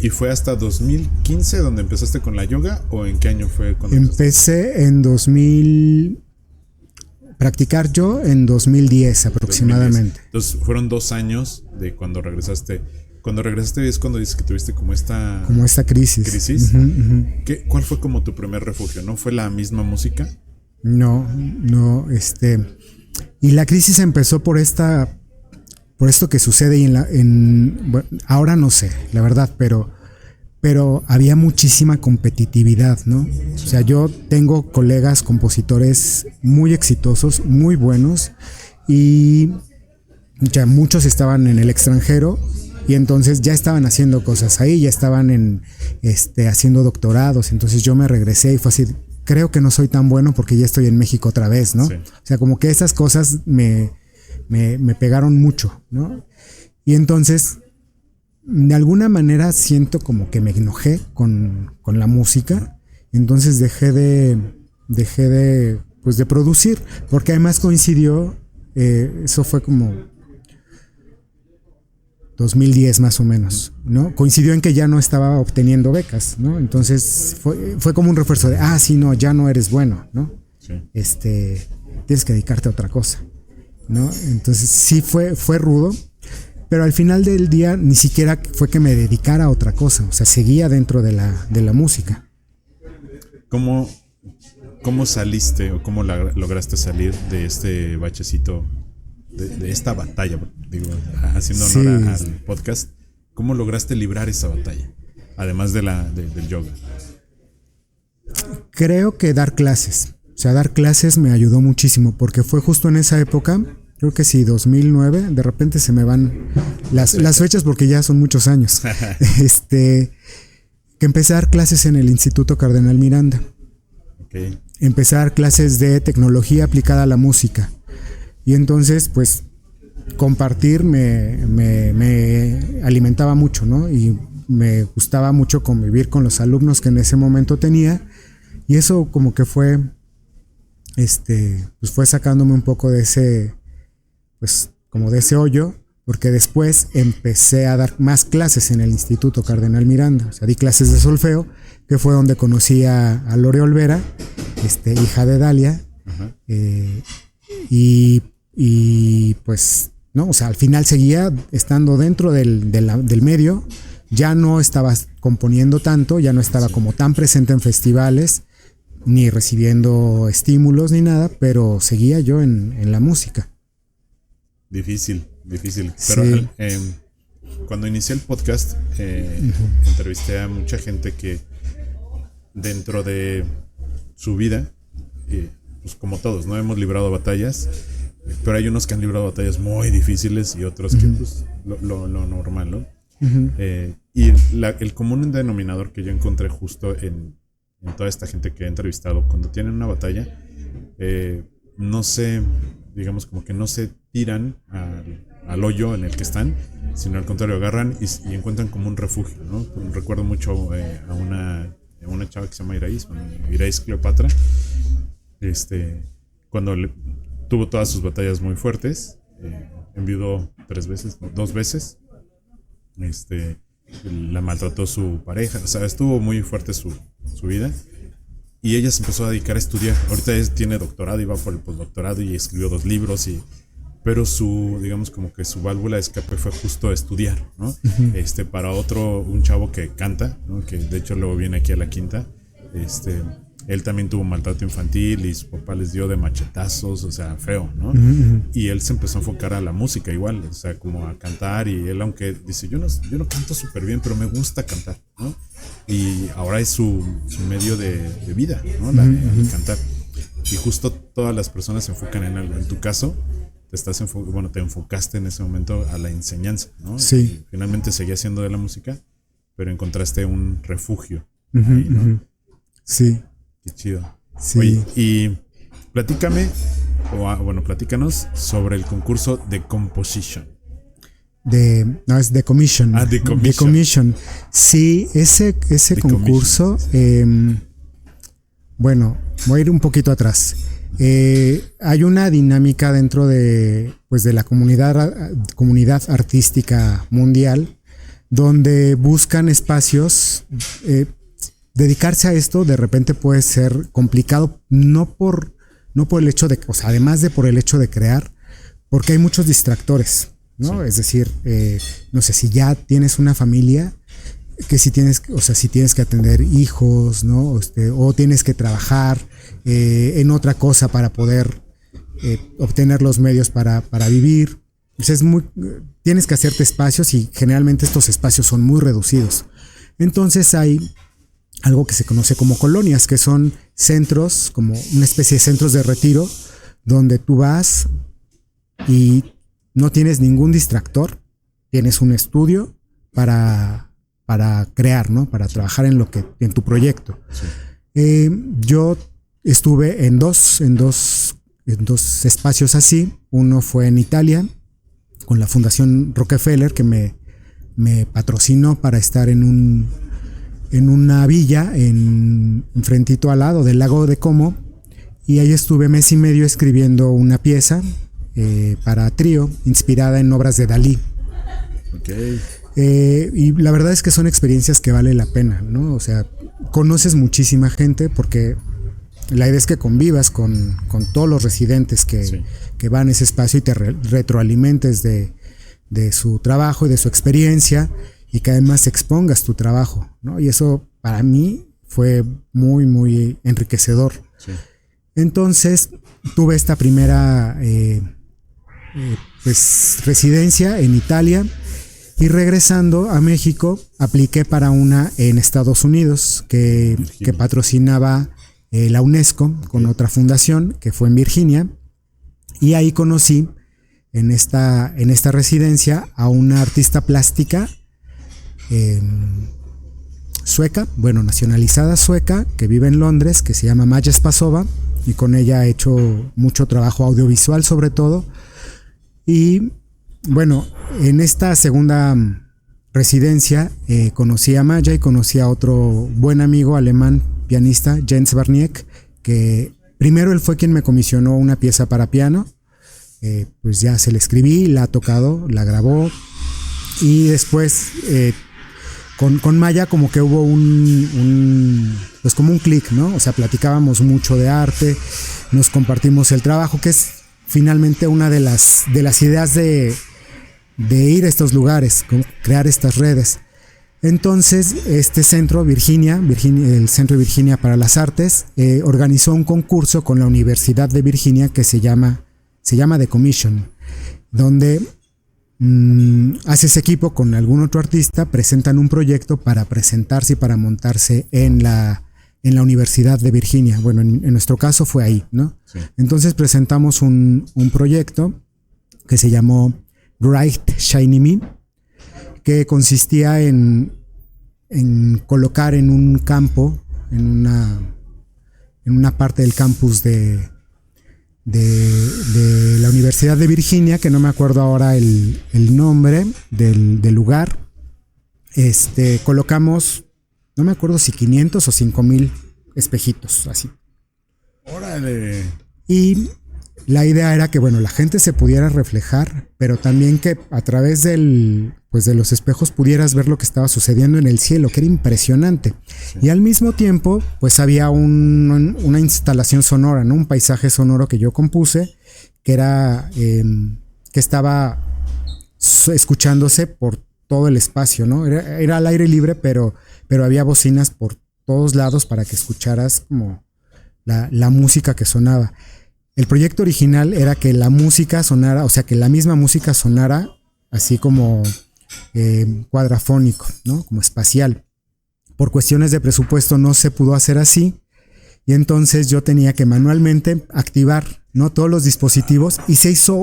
¿Y fue hasta 2015 donde empezaste con la yoga o en qué año fue cuando empecé en 2000, practicar yo en 2010 aproximadamente. 2010. Entonces fueron 2 años de cuando regresaste. Cuando regresaste es cuando dices que tuviste como esta crisis. ¿Cuál fue como tu primer refugio? ¿No fue la misma música? No, y la crisis empezó por esto que sucede y bueno, ahora no sé, la verdad, pero había muchísima competitividad, ¿no? O sea, yo tengo colegas compositores muy exitosos, muy buenos, y ya muchos estaban en el extranjero y entonces ya estaban haciendo cosas ahí, ya estaban haciendo doctorados, entonces yo me regresé y fue así. Creo que no soy tan bueno porque ya estoy en México otra vez, ¿no? Sí. O sea, como que esas cosas me pegaron mucho, ¿no? Y entonces, de alguna manera siento como que me enojé con la música. Entonces dejé de producir, porque además coincidió, eso fue como 2010 más o menos, ¿no? Coincidió en que ya no estaba obteniendo becas, ¿no? Entonces fue como un refuerzo de, sí, no, ya no eres bueno, ¿no? Sí. Tienes que dedicarte a otra cosa, ¿no? Entonces sí fue rudo, pero al final del día ni siquiera fue que me dedicara a otra cosa, o sea, seguía dentro de la música. ¿Cómo saliste o cómo lograste salir de este bachecito? De esta batalla, digo, haciendo honor al podcast, ¿cómo lograste librar esa batalla? Además del yoga. Creo que dar clases. O sea, dar clases me ayudó muchísimo, porque fue justo en esa época, creo que sí, 2009, de repente se me van las fechas porque ya son muchos años. Que empecé a dar clases en el Instituto Cardenal Miranda. Okay. Empecé a dar clases de tecnología aplicada a la música. Y entonces, pues, compartir me alimentaba mucho, ¿no? Y me gustaba mucho convivir con los alumnos que en ese momento tenía. Y eso como que fue, pues fue sacándome un poco de ese, pues, como de ese hoyo, porque después empecé a dar más clases en el Instituto Cardenal Miranda. O sea, di clases de solfeo, que fue donde conocí a Lore Olvera, hija de Dalia. Ajá. Y pues, no, o sea, al final seguía estando dentro del medio, ya no estaba componiendo tanto, ya no estaba como tan presente en festivales, ni recibiendo estímulos ni nada, pero seguía yo en la música. Difícil. Pero Sí. cuando inicié el podcast, entrevisté a mucha gente que dentro de su vida, pues como todos, ¿no? Hemos librado batallas, pero hay unos que han librado batallas muy difíciles y otros que, pues, lo normal, ¿no? Y el común denominador que yo encontré justo en toda esta gente que he entrevistado, cuando tienen una batalla, no se, digamos, como que no se tiran al hoyo en el que están, sino al contrario, agarran y encuentran como un refugio, ¿no? Recuerdo mucho a una chava que se llama Irais Cleopatra, cuando tuvo todas sus batallas muy fuertes, enviudó 2 veces, la maltrató su pareja, o sea, estuvo muy fuerte su vida, y ella se empezó a dedicar a estudiar. Ahorita tiene doctorado y va por el postdoctorado y escribió 2 libros, pero digamos como que su válvula de escape fue justo estudiar, ¿no? Para un chavo que canta, ¿no? Que de hecho luego viene aquí a la Quinta, él también tuvo maltrato infantil y su papá les dio de machetazos, o sea, feo, ¿no? Y él se empezó a enfocar a la música igual, o sea, como a cantar, y él, aunque dice, yo no canto súper bien, pero me gusta cantar, ¿no? Y ahora es su medio de vida, ¿no? El cantar. Y justo todas las personas se enfocan en algo. En tu caso, te enfocaste en ese momento a la enseñanza, ¿no? Sí. Y finalmente seguías haciendo de la música, pero encontraste un refugio ahí, ¿no? Sí. Qué chido. Sí. Oye, y platícanos sobre el concurso de Composition. No, es The Commission. The Commission. The Commission. Sí, ese concurso, bueno, voy a ir un poquito atrás. Hay una dinámica dentro de la comunidad artística mundial, donde buscan espacios. Dedicarse a esto de repente puede ser complicado, no por el hecho de, o sea, además de por el hecho de crear, porque hay muchos distractores, ¿no? Sí. Es decir, no sé, si ya tienes una familia, que si tienes que atender hijos, ¿no? O tienes que trabajar en otra cosa para poder obtener los medios para vivir. O sea, tienes que hacerte espacios, y generalmente estos espacios son muy reducidos. Entonces hay algo que se conoce como colonias, que son centros, como una especie de centros de retiro, donde tú vas y no tienes ningún distractor, tienes un estudio para crear, ¿no? Para trabajar en tu proyecto. Sí. Yo estuve en dos espacios así. Uno fue en Italia, con la Fundación Rockefeller, que me patrocinó para estar en una villa enfrentito al lado del lago de Como, y ahí estuve 1 mes y medio escribiendo una pieza para trío inspirada en obras de Dalí. Okay. Y la verdad es que son experiencias que vale la pena, ¿no? O sea, conoces muchísima gente, porque la idea es que convivas con todos los residentes que van a ese espacio, y te retroalimentes de su trabajo y de su experiencia, y que además expongas tu trabajo, ¿no? Y eso para mí fue muy, muy enriquecedor. Sí. Entonces tuve esta primera residencia en Italia, y regresando a México apliqué para una en Estados Unidos que patrocinaba la UNESCO con otra fundación, que fue en Virginia, y ahí conocí en esta residencia a una artista plástica sueca, nacionalizada sueca, que vive en Londres, que se llama Maja Spasova, y con ella he hecho mucho trabajo audiovisual sobre todo. Y bueno, en esta segunda residencia conocí a Maja y conocí a otro buen amigo alemán, pianista, Jens Barniek, que primero él fue quien me comisionó una pieza para piano. Pues ya se la escribí, la ha tocado, la grabó, y después con Maya como que hubo pues como un clic, ¿no? O sea, platicábamos mucho de arte, nos compartimos el trabajo, que es finalmente una de las ideas de ir a estos lugares, crear estas redes. Entonces, este centro, Virginia, el Centro de Virginia para las Artes, organizó un concurso con la Universidad de Virginia que se llama The Commission, donde haces equipo con algún otro artista, presentan un proyecto para presentarse y para montarse en la Universidad de Virginia. Bueno, en nuestro caso fue ahí, ¿no? Sí. Entonces presentamos un proyecto que se llamó Bright Shiny Me, que consistía en colocar en un campo, en una parte del campus de la Universidad de Virginia, que no me acuerdo ahora el nombre del lugar, colocamos, no me acuerdo si 500 o 5,000 espejitos, así. ¡Órale! Y la idea era que, bueno, la gente se pudiera reflejar, pero también que a través de los espejos pudieras ver lo que estaba sucediendo en el cielo, que era impresionante. Sí. Y al mismo tiempo, pues había una instalación sonora, ¿no? Un paisaje sonoro que yo compuse, que era que estaba escuchándose por todo el espacio, ¿no? Era al aire libre, pero había bocinas por todos lados para que escucharas como la música que sonaba. El proyecto original era que la música sonara, o sea, que la misma música sonara así como cuadrafónico, ¿no? Como espacial. Por cuestiones de presupuesto no se pudo hacer así, y entonces yo tenía que manualmente activar, ¿no? Todos los dispositivos, y se hizo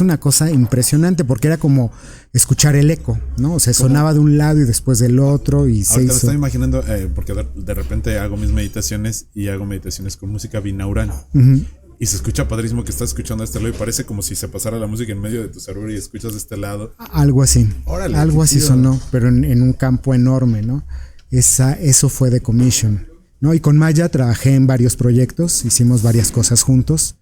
una cosa impresionante, porque era como escuchar el eco, ¿no? O sea, sonaba de un lado y después del otro, y se hizo. Ahorita me estoy imaginando, porque de repente hago mis meditaciones y hago meditaciones con música binaural. Uh-huh. Y se escucha padrísimo que estás escuchando a este lado y parece como si se pasara la música en medio de tu cerebro y escuchas de este lado. Algo así. Órale, algo así sonó, pero en un campo enorme, ¿no? Eso fue The Commission, ¿no? Y con Maya trabajé en varios proyectos, hicimos varias cosas juntos.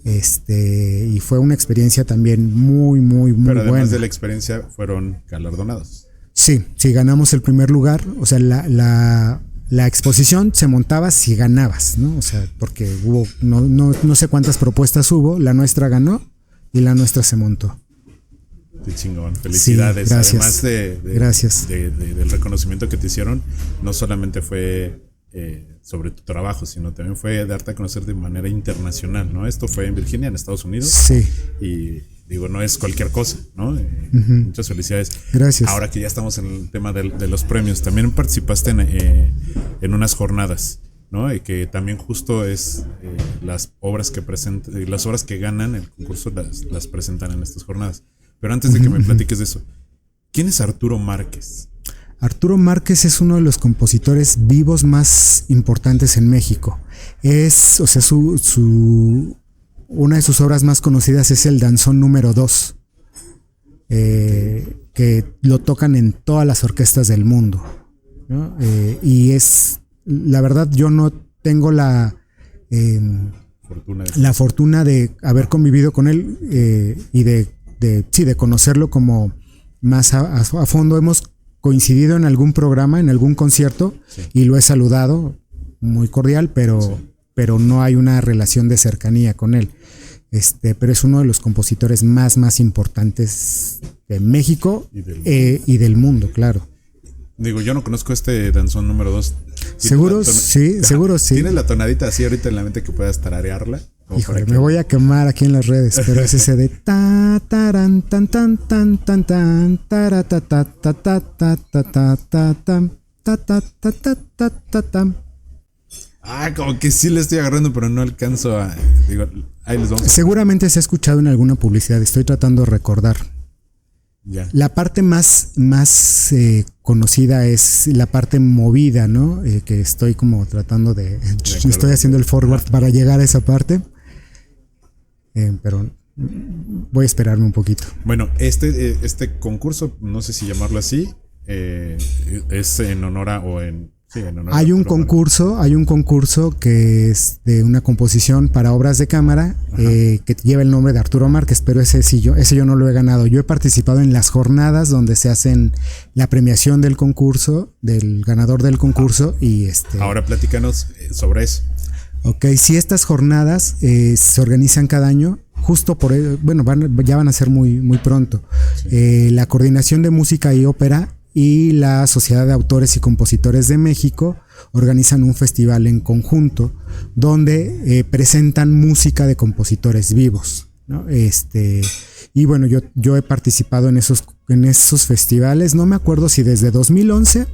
Y fue una experiencia también muy, muy, muy buena. Pero además de la experiencia fueron galardonados. Sí, ganamos el primer lugar. O sea, la exposición se montaba si ganabas, ¿no? O sea, porque hubo, no sé cuántas propuestas hubo, la nuestra ganó y la nuestra se montó. Qué chingón, felicidades. Sí, gracias. Además gracias. del reconocimiento que te hicieron, no solamente fue sobre tu trabajo, sino también fue darte a conocer de manera internacional, ¿no? Esto fue en Virginia, en Estados Unidos. Sí. Y digo, no es cualquier cosa, ¿no? Uh-huh. Muchas felicidades. Gracias. Ahora que ya estamos en el tema de los premios, también participaste en unas jornadas, ¿no? Y que también justo es las obras que ganan el concurso las presentan en estas jornadas. Pero antes de que me platiques de eso, ¿quién es Arturo Márquez? Arturo Márquez es uno de los compositores vivos más importantes en México. O sea, una de sus obras más conocidas es el Danzón número 2, que lo tocan en todas las orquestas del mundo, ¿no? Y la verdad, yo no tengo la fortuna de haber convivido con él y de conocerlo como más a fondo. Hemos coincidido en algún programa, en algún concierto, sí, y lo he saludado, muy cordial, pero no hay una relación de cercanía con él. Pero es uno de los compositores más importantes de México y del mundo, claro. Digo, yo no conozco este Danzón número 2. Seguro sí. ¿Tienes la tonadita así ahorita en la mente que puedas tararearla? Híjole, me voy a quemar aquí en las redes, pero es ese de ta taran tan tan tan tan tan tara ta ta ta ta ta ta ta ta tam ta ta ta ta ta ta tam. Como que sí le estoy agarrando, pero no alcanzo a. Digo, ahí les vamos. Seguramente se ha escuchado en alguna publicidad, estoy tratando de recordar. Ya. La parte más conocida es la parte movida, ¿no? Que estoy como tratando estoy haciendo el forward para llegar a esa parte. Pero voy a esperarme un poquito. Bueno, este concurso, no sé si llamarlo así, es en honor Sí, en honor Hay a un Arturo hay un concurso que es de una composición para obras de cámara que lleva el nombre de Arturo Márquez, pero ese yo no lo he ganado. Yo he participado en las jornadas donde se hacen la premiación del concurso, del ganador del concurso y Ahora platícanos sobre eso. Ok, sí, estas jornadas se organizan cada año, justo bueno, ya van a ser muy pronto. Sí. La Coordinación de Música y Ópera y la Sociedad de Autores y Compositores de México organizan un festival en conjunto donde presentan música de compositores vivos, ¿no? Y bueno, yo he participado en esos festivales, no me acuerdo si desde 2011,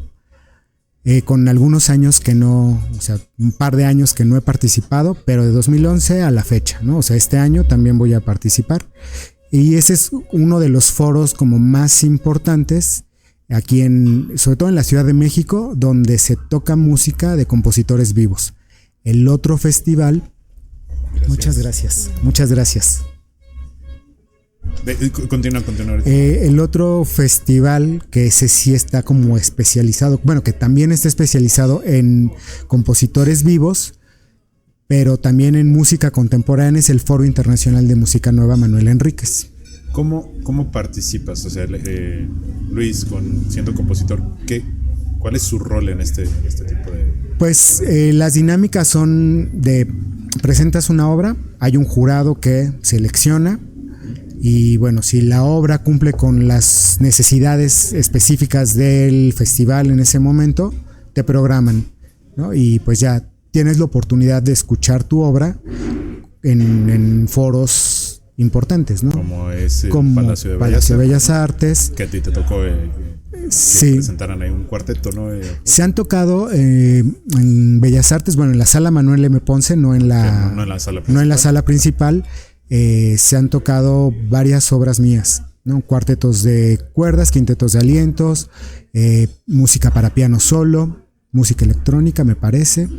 con algunos años que no, o sea, un par de años que no he participado, pero de 2011 a la fecha, ¿no? O sea, este año también voy a participar. Y ese es uno de los foros como más importantes aquí sobre todo en la Ciudad de México, donde se toca música de compositores vivos. El otro festival, muchas gracias. Continúa. El otro festival que ese sí está como especializado, bueno, que también está especializado en compositores vivos, pero también en música contemporánea, es el Foro Internacional de Música Nueva Manuel Enríquez. ¿Cómo participas? O sea, Luis, siendo compositor, ¿cuál es su rol en este tipo de...? Pues las dinámicas son presentas una obra, hay un jurado que selecciona y bueno, si la obra cumple con las necesidades específicas del festival en ese momento, te programan, ¿no? Y pues ya tienes la oportunidad de escuchar tu obra en foros importantes, ¿no? Como Palacio de Bellas Artes. Que a ti te tocó sí. Que presentaran ahí un cuarteto, ¿no? Se han tocado en Bellas Artes, bueno, en la Sala Manuel M. Ponce, no en la sala principal. Se han tocado varias obras mías, ¿no? Cuartetos de cuerdas, quintetos de alientos, música para piano solo, música electrónica, me parece.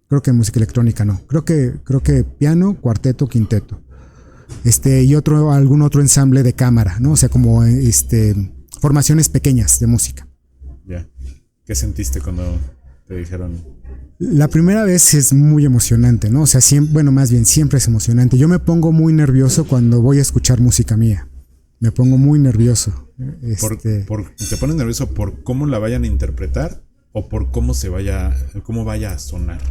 Creo que música electrónica no. Creo que piano, cuarteto, quinteto. Y algún otro ensamble de cámara, ¿no? O sea, como formaciones pequeñas de música. Ya. ¿Qué sentiste cuando te dijeron? La primera vez es muy emocionante, ¿no? O sea, siempre es emocionante. Yo me pongo muy nervioso cuando voy a escuchar música mía. Me pongo muy nervioso. ¿Te pones nervioso por cómo la vayan a interpretar o por cómo vaya a sonar?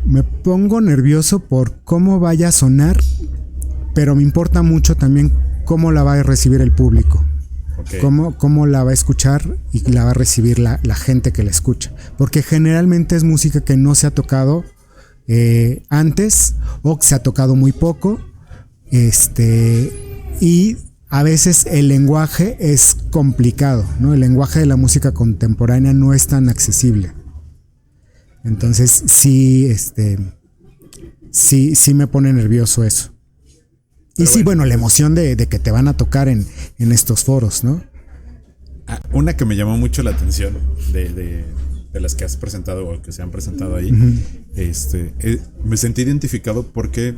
Me pongo nervioso por cómo vaya a sonar, pero me importa mucho también cómo la va a recibir el público. Okay. Cómo la va a escuchar y la va a recibir la gente que la escucha. Porque generalmente es música que no se ha tocado antes o que se ha tocado muy poco. Y a veces el lenguaje es complicado, ¿no? El lenguaje de la música contemporánea no es tan accesible. Entonces sí me pone nervioso eso. Y sí, bueno, la emoción de que te van a tocar en estos foros, ¿no? Una que me llamó mucho la atención de las que has presentado o que se han presentado ahí, me sentí identificado porque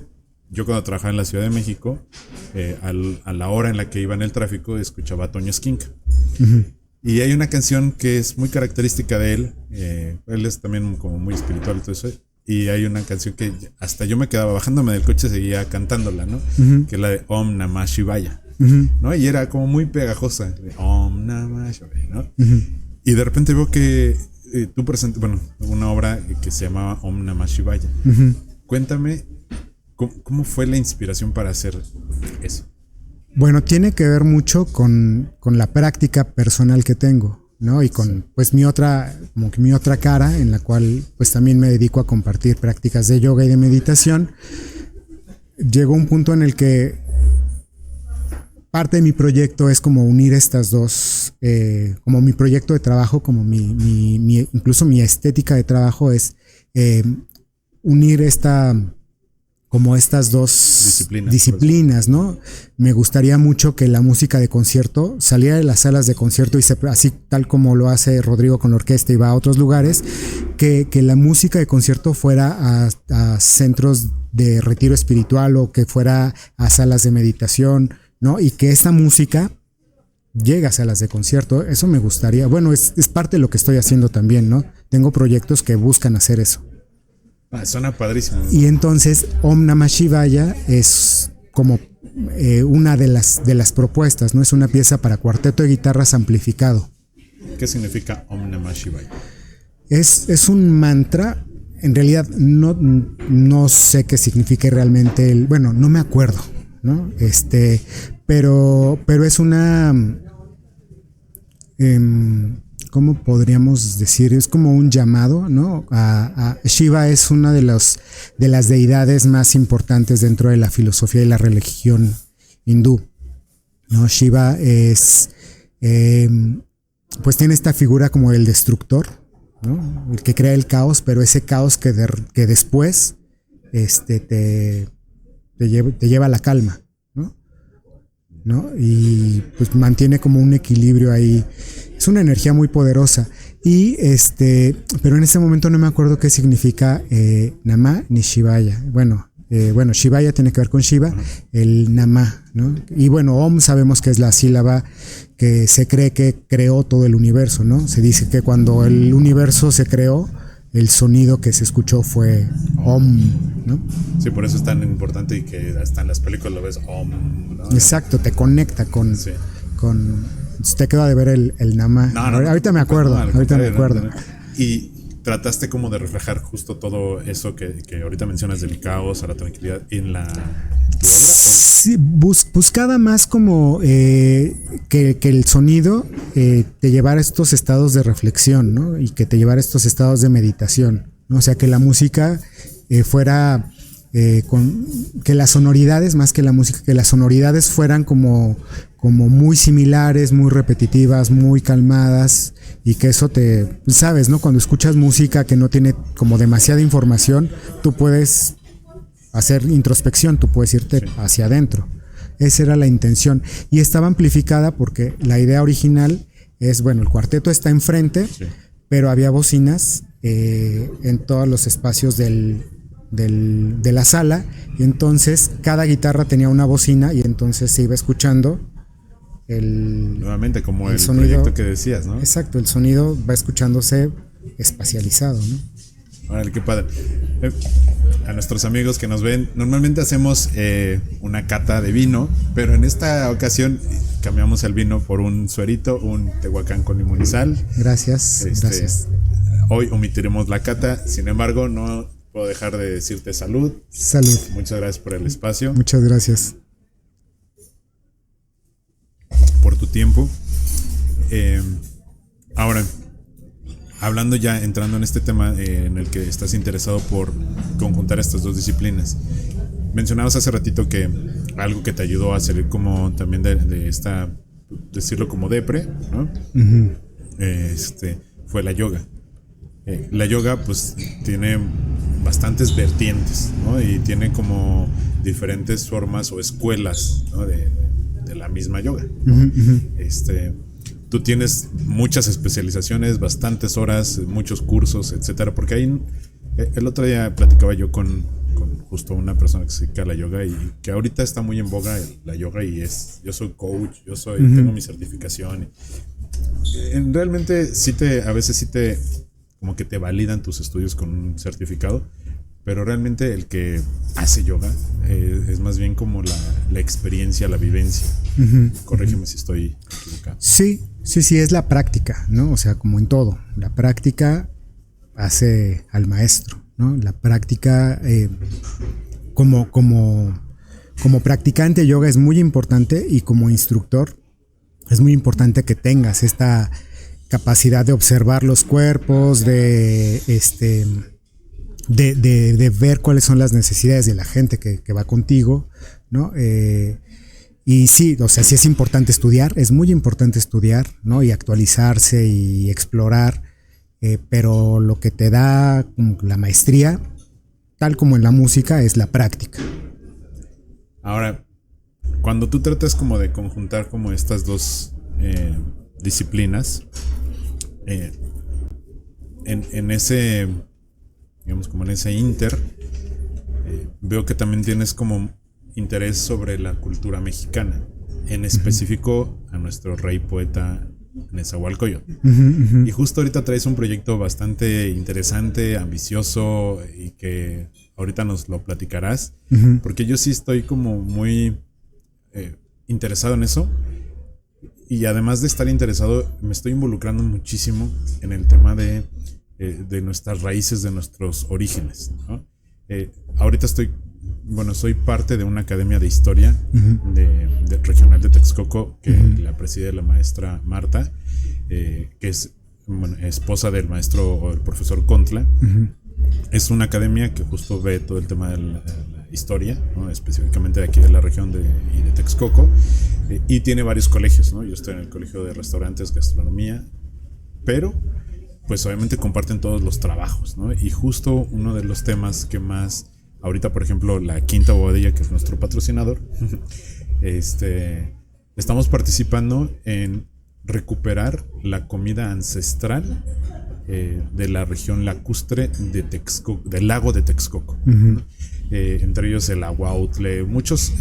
yo cuando trabajaba en la Ciudad de México, a la hora en la que iba en el tráfico, escuchaba a Toño Esquinca. Y hay una canción que es muy característica de él. Él es también como muy espiritual y todo eso. Y hay una canción que hasta yo me quedaba bajándome del coche, seguía cantándola, ¿no? Que es la de Om Namah Shivaya, ¿no? Y era como muy pegajosa, de Om Namah Shivaya, ¿no? Y de repente veo que tú presentas, una obra que se llamaba Om Namah Shivaya. Cuéntame, ¿cómo fue la inspiración para hacer eso? Bueno, tiene que ver mucho con la práctica personal que tengo, ¿no? Y con pues mi otra cara en la cual pues también me dedico a compartir prácticas de yoga y de meditación. Llegó un punto en el que parte de mi proyecto es como unir estas dos, como mi proyecto de trabajo, como incluso mi estética de trabajo es unir estas dos disciplinas, ¿no? Me gustaría mucho que la música de concierto saliera de las salas de concierto y así tal como lo hace Rodrigo con la orquesta y va a otros lugares, que la música de concierto fuera a centros de retiro espiritual o que fuera a salas de meditación, ¿no? Y que esa música llegue a salas de concierto. Eso me gustaría. Bueno, es parte de lo que estoy haciendo también, ¿no? tengo proyectos que buscan hacer eso. Suena padrísimo. Y entonces Om Namah Shivaya es como una de las propuestas, ¿no? Es una pieza para cuarteto de guitarras amplificado. ¿Qué significa Om Namah Shivaya? Es un mantra. En realidad no sé qué significa realmente bueno, no me acuerdo, ¿no? Pero es una ¿cómo podríamos decir? Es como un llamado, ¿no? Shiva es una de las deidades más importantes dentro de la filosofía y la religión hindú, ¿no? Shiva es pues tiene esta figura como el destructor, ¿no? El que crea el caos, pero ese caos que después te lleva a la calma, ¿no? Y pues mantiene como un equilibrio ahí. Es una energía muy poderosa. Y pero en ese momento no me acuerdo qué significa Namah ni Shivaya. Bueno, Shivaya tiene que ver con Shiva, el Namah, ¿no? Y bueno, Om sabemos que es la sílaba que se cree que creó todo el universo, ¿no? Se dice que cuando el universo se creó, el sonido que se escuchó fue Om, ¿no? Sí, por eso es tan importante y que hasta en las películas lo ves Om, ¿no? Exacto, te conecta con te queda de ver el Namah. No, ahorita me acuerdo, No. Y trataste como de reflejar justo todo eso que ahorita mencionas, del caos a la tranquilidad en la tu obra. Sí, buscaba más como que el sonido te llevara a estos estados de reflexión, ¿no? Y que te llevara a estos estados de meditación, ¿no? O sea, que la música fuera que las sonoridades, más que la música, que las sonoridades fueran como muy similares, muy repetitivas, muy calmadas, y que eso sabes, ¿no? Cuando escuchas música que no tiene como demasiada información, tú puedes hacer introspección, tú puedes irte hacia adentro. Esa era la intención. Y estaba amplificada porque la idea original es, bueno, el cuarteto está enfrente, pero había bocinas en todos los espacios de la sala, y entonces cada guitarra tenía una bocina, y entonces se iba escuchando nuevamente como el sonido, proyecto que decías, ¿no? Exacto, el sonido va escuchándose espacializado, ¿no? Órale, qué padre. A nuestros amigos que nos ven, normalmente hacemos una cata de vino, pero en esta ocasión cambiamos el vino por un suerito, un tehuacán con limón y sal. Gracias, gracias. Hoy omitiremos la cata, sin embargo, no puedo dejar de decirte salud. Salud. Muchas gracias por el espacio. Muchas gracias. Por tu tiempo. Ahora, hablando ya, entrando en este tema en el que estás interesado por conjuntar estas dos disciplinas, mencionabas hace ratito que algo que te ayudó a salir como también de esta, decirlo como depre, ¿no? Fue la yoga. La yoga pues tiene bastantes vertientes, ¿no? Y tiene como diferentes formas o escuelas, ¿no? de la misma yoga, ¿no? Tú tienes muchas especializaciones, bastantes horas, muchos cursos, etcétera, porque ahí el otro día platicaba yo con justo una persona que se dedica a la yoga y que ahorita está muy en boga la yoga, y yo soy coach, tengo mi certificación. Realmente a veces sí te como que te validan tus estudios con un certificado, pero realmente el que hace yoga es más bien como la experiencia, la vivencia. Corrígeme si estoy equivocado. Sí, es la práctica, ¿no? O sea, como en todo, la práctica hace al maestro, ¿no? La práctica, como practicante de yoga es muy importante, y como instructor es muy importante que tengas esta capacidad de observar los cuerpos, de ver cuáles son las necesidades de la gente que va contigo, ¿no? Y sí, o sea, sí es importante estudiar, es muy importante estudiar, ¿no? Y actualizarse y explorar, pero lo que te da la maestría, tal como en la música, es la práctica. Ahora, cuando tú tratas como de conjuntar como estas dos disciplinas, en ese, digamos, como en ese veo que también tienes como interés sobre la cultura mexicana, en específico a nuestro rey poeta Nezahualcóyotl. Uh-huh. Y justo ahorita traes un proyecto bastante interesante, ambicioso y que ahorita nos lo platicarás, uh-huh. Porque yo sí estoy como muy interesado en eso. Y además de estar interesado, me estoy involucrando muchísimo en el tema de nuestras raíces, de nuestros orígenes, ¿no? Ahorita soy parte de una academia de historia, uh-huh. de regional de Texcoco, que uh-huh. la preside la maestra Marta, que es esposa del maestro o el profesor Contla. Uh-huh. Es una academia que justo ve todo el tema de la historia, ¿no? Específicamente de aquí de la región de Texcoco, y tiene varios colegios, ¿no? Yo estoy en el colegio de restaurantes, gastronomía, pero pues obviamente comparten todos los trabajos, ¿no? Y justo uno de los temas que más ahorita, por ejemplo, la Quinta Bobadilla, que es nuestro patrocinador, estamos participando en recuperar la comida ancestral de la región lacustre de Texcoco, del lago de Texcoco. Uh-huh. Entre ellos el aguautle, muchos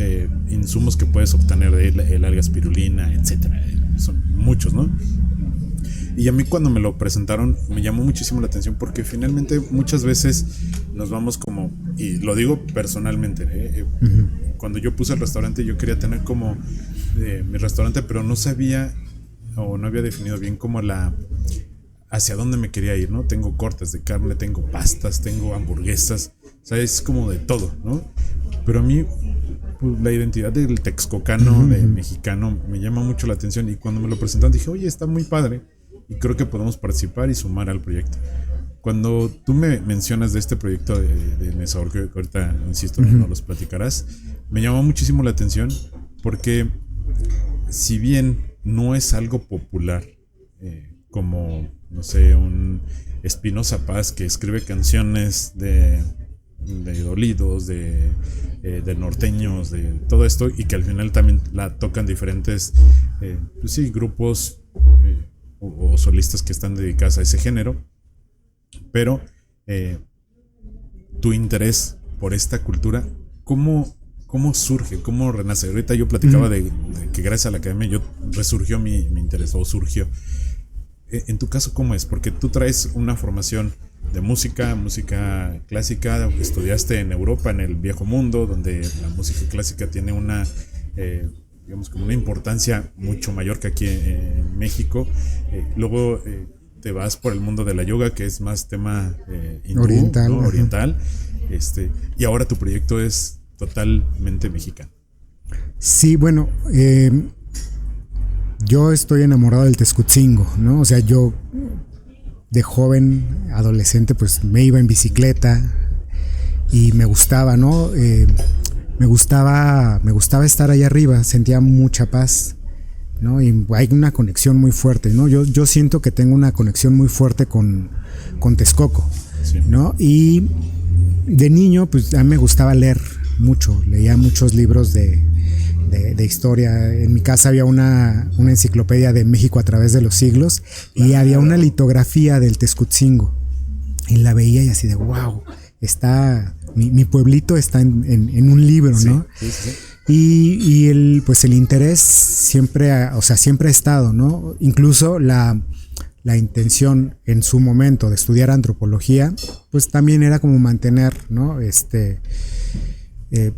insumos que puedes obtener de él, el alga espirulina, etcétera. Son muchos, ¿no? Y a mí cuando me lo presentaron me llamó muchísimo la atención, porque finalmente muchas veces nos vamos como, y lo digo personalmente, uh-huh. Cuando yo puse el restaurante yo quería tener como mi restaurante, pero no sabía o no había definido bien como hacia dónde me quería ir, ¿no? Tengo cortes de carne, tengo pastas, tengo hamburguesas, o sea, es como de todo, ¿no? Pero a mí pues, la identidad del texcocano, uh-huh. de mexicano, me llama mucho la atención, y cuando me lo presentaron dije, oye, está muy padre, y creo que podemos participar y sumar al proyecto. Cuando tú me mencionas de este proyecto de Nezahualcóyotl, que ahorita, insisto, uh-huh. nos los platicarás, me llamó muchísimo la atención, porque si bien no es algo popular, como, no sé, un Espinoza Paz que escribe canciones de dolidos, de norteños, de todo esto, y que al final también la tocan diferentes pues sí, grupos o solistas que están dedicados a ese género, pero tu interés por esta cultura, ¿cómo surge? ¿Cómo renace? Ahorita yo platicaba de que gracias a la academia resurgió mi interés, o surgió. En tu caso, ¿cómo es? Porque tú traes una formación de música clásica, estudiaste en Europa, en el viejo mundo, donde la música clásica tiene una, digamos, como una importancia mucho mayor que aquí en México. Luego te vas por el mundo de la yoga, que es más tema hindú, oriental, ¿no? Oriental. Y ahora tu proyecto es totalmente mexicano. Sí, bueno, yo estoy enamorado del Texcotzingo, ¿no? O sea, yo de joven, adolescente, pues me iba en bicicleta y me gustaba, ¿no? Me gustaba estar allá arriba, sentía mucha paz, ¿no? Y hay una conexión muy fuerte, ¿no? Yo siento que tengo una conexión muy fuerte con Texcoco, sí. ¿No? Y de niño, pues a mí me gustaba leer mucho, leía muchos libros de historia. En mi casa había una enciclopedia de México a través de los siglos, y había una litografía del Texcotzingo, y la veía y así de wow, está mi pueblito está en un libro, ¿no? Sí, sí, sí. Y el interés siempre ha estado, ¿no? Incluso la intención en su momento de estudiar antropología, pues también era como mantener, ¿no?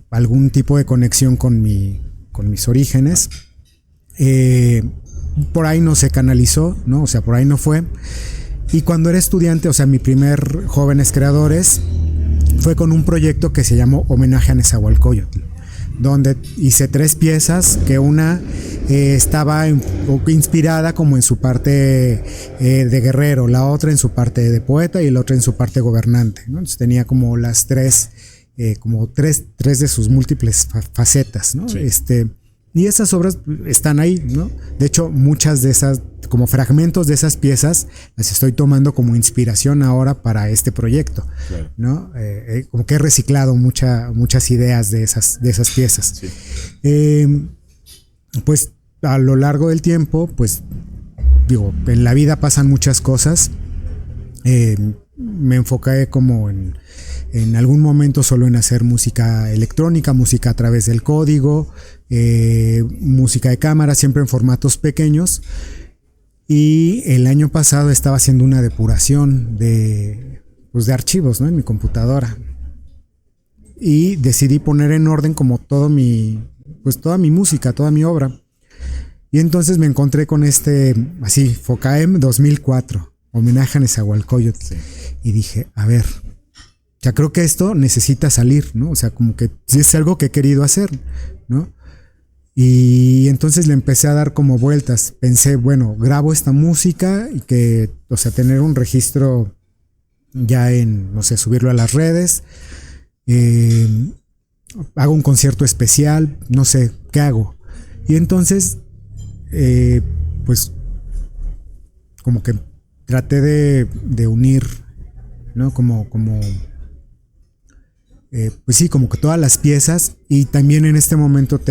Algún tipo de conexión con mis orígenes. Por ahí no se canalizó, ¿no? O sea, por ahí no fue. Y cuando era estudiante, o sea, mi primer Jóvenes Creadores fue con un proyecto que se llamó Homenaje a Nezahualcóyotl, donde hice 3 piezas, que una estaba inspirada como en su parte de guerrero, la otra en su parte de poeta y la otra en su parte gobernante, ¿no? Entonces tenía como las tres de sus múltiples facetas, ¿no? Sí. Y esas obras están ahí, ¿no? De hecho, muchas de esas, como fragmentos de esas piezas, las estoy tomando como inspiración ahora para este proyecto, claro. ¿No? Como que he reciclado muchas ideas de esas piezas. Sí. Pues a lo largo del tiempo, pues digo, en la vida pasan muchas cosas. Me enfoqué como en algún momento solo en hacer música electrónica, música a través del código, música de cámara, siempre en formatos pequeños. Y el año pasado estaba haciendo una depuración pues de archivos, ¿no? En mi computadora. Y decidí poner en orden como toda mi música, toda mi obra. Y entonces me encontré con así, FOCAEM 2004, homenaje a Nezahualcóyotl. Sí. Y dije, a ver, ya creo que esto necesita salir, ¿no? O sea, como que sí es algo que he querido hacer, ¿no? Y entonces le empecé a dar como vueltas. Pensé, bueno, grabo esta música y o sea, tener un registro ya no sé, subirlo a las redes. Hago un concierto especial, no sé, ¿qué hago? Y entonces, pues, como que traté de unir, ¿no? Pues sí, como que todas las piezas. Y también en este momento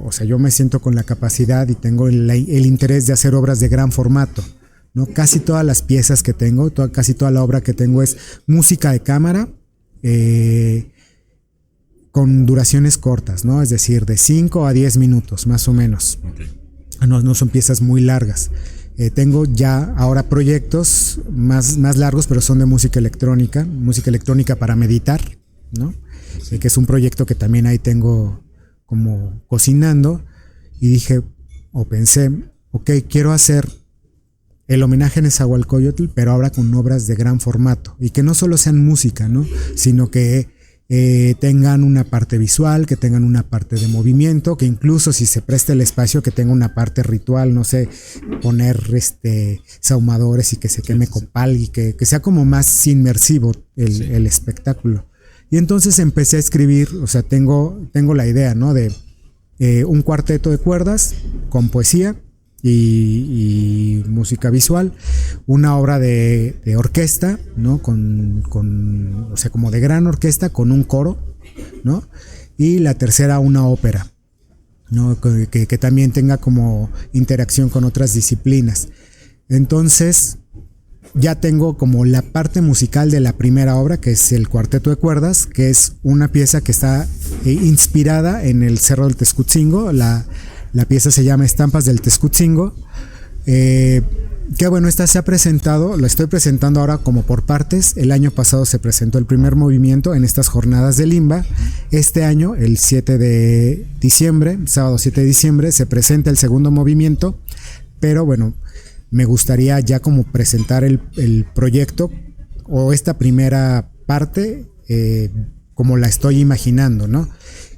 o sea, yo me siento con la capacidad y tengo el interés de hacer obras de gran formato, ¿no? Casi todas las piezas que tengo, casi toda la obra que tengo es música de cámara, con duraciones cortas, ¿no? Es decir, de 5 a 10 minutos, más o menos. Okay. No son piezas muy largas. Tengo ya ahora proyectos más largos, pero son de música electrónica para meditar, ¿no? Sí. Que es un proyecto que también ahí tengo como cocinando. Y dije, pensé, ok, quiero hacer el homenaje a Nezahualcóyotl, pero ahora con obras de gran formato. Y que no solo sean música, ¿no? Sino que tengan una parte visual, que tengan una parte de movimiento, que incluso si se presta el espacio, que tenga una parte ritual, no sé, poner sahumadores y que se queme copal y que sea como más inmersivo el espectáculo. Y entonces empecé a escribir, o sea, tengo la idea, ¿no? De un cuarteto de cuerdas con poesía y música visual, una obra de orquesta, ¿no? O sea, como de gran orquesta con un coro, ¿no? Y la tercera, una ópera, ¿no? Que también tenga como interacción con otras disciplinas. Entonces, ya tengo como la parte musical de la primera obra, que es el cuarteto de cuerdas, que es una pieza que está inspirada en el Cerro del Texcoco. La pieza se llama Estampas del Texcoco. Que bueno, esta se ha presentado, la estoy presentando ahora como por partes. El año pasado se presentó el primer movimiento en estas jornadas de Limba. Este año, el 7 de diciembre, sábado 7 de diciembre, se presenta el segundo movimiento. Pero bueno, me gustaría ya como presentar el proyecto o esta primera parte como la estoy imaginando, ¿no?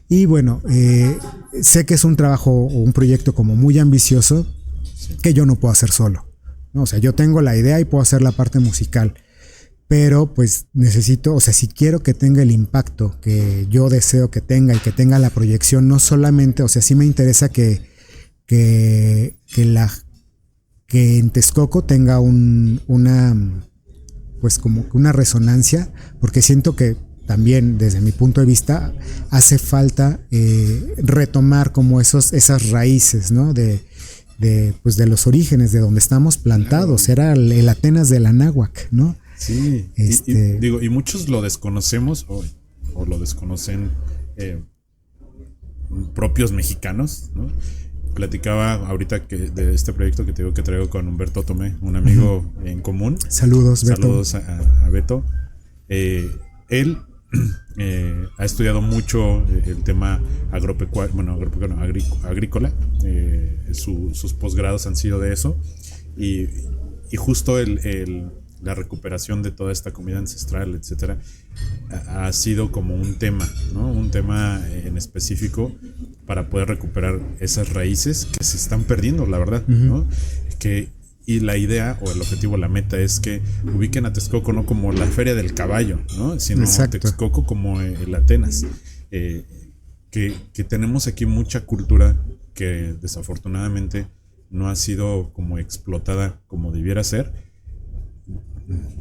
Y bueno, sé que es un trabajo o un proyecto como muy ambicioso que yo no puedo hacer solo, ¿no? O sea, yo tengo la idea y puedo hacer la parte musical, pero pues necesito, o sea, si quiero que tenga el impacto que yo deseo que tenga y que tenga la proyección, no solamente, o sea, sí me interesa que en Texcoco tenga pues como una resonancia, porque siento que también desde mi punto de vista hace falta retomar como esas raíces, ¿no? Pues de los orígenes, de donde estamos plantados. Claro. Era el Atenas de la Náhuac, ¿no? Sí, y muchos lo desconocemos o lo desconocen propios mexicanos, ¿no? Platicaba ahorita de este proyecto que te digo que traigo con Humberto Tomé, un amigo en común. Saludos, Beto. Saludos a Beto. Él ha estudiado mucho el tema agrícola. Sus posgrados han sido de eso. Y justo la recuperación de toda esta comida ancestral, etcétera, ha sido como un tema, ¿no? Un tema en específico para poder recuperar esas raíces que se están perdiendo, la verdad, ¿no? Y la idea o el objetivo, la meta es que ubiquen a Texcoco no como la feria del caballo, ¿no? Sino Texcoco como el Atenas. Que tenemos aquí mucha cultura que desafortunadamente no ha sido como explotada como debiera ser.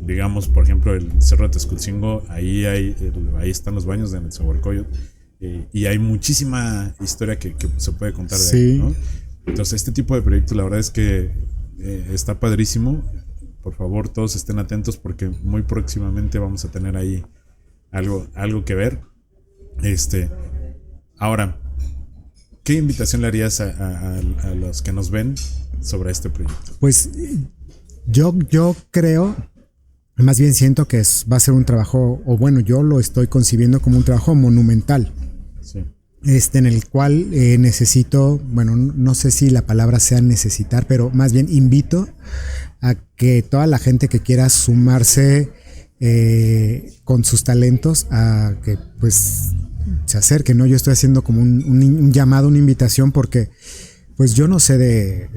Digamos, por ejemplo, el Cerro de Texcoco, ahí están los baños de Nezahualcóyotl, y hay muchísima historia que se puede contar de ahí, ¿no? Entonces, este tipo de proyectos, la verdad es que está padrísimo. Por favor, todos estén atentos porque muy próximamente vamos a tener ahí algo que ver. Ahora, ¿qué invitación le harías a los que nos ven sobre este proyecto? Pues yo creo, más bien siento que va a ser un trabajo, o bueno, yo lo estoy concibiendo como un trabajo monumental. Sí. En el cual necesito, bueno, no sé si la palabra sea necesitar, pero más bien invito a que toda la gente que quiera sumarse con sus talentos, a que pues se acerque, ¿no? Yo estoy haciendo como un llamado, una invitación, porque pues yo no sé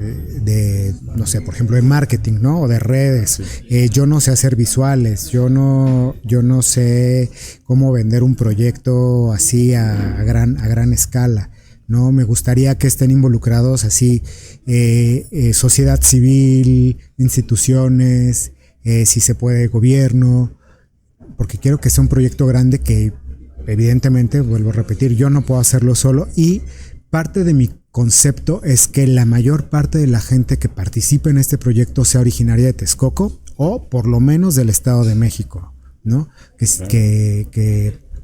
no sé, por ejemplo, de marketing, ¿no? O de redes. Sí. Yo no sé hacer visuales, yo no sé cómo vender un proyecto así a gran escala, ¿no? Me gustaría que estén involucrados así sociedad civil, instituciones, si se puede, gobierno, porque quiero que sea un proyecto grande que, evidentemente, vuelvo a repetir, yo no puedo hacerlo solo, y parte de mi concepto es que la mayor parte de la gente que participe en este proyecto sea originaria de Texcoco o por lo menos del Estado de México, ¿no?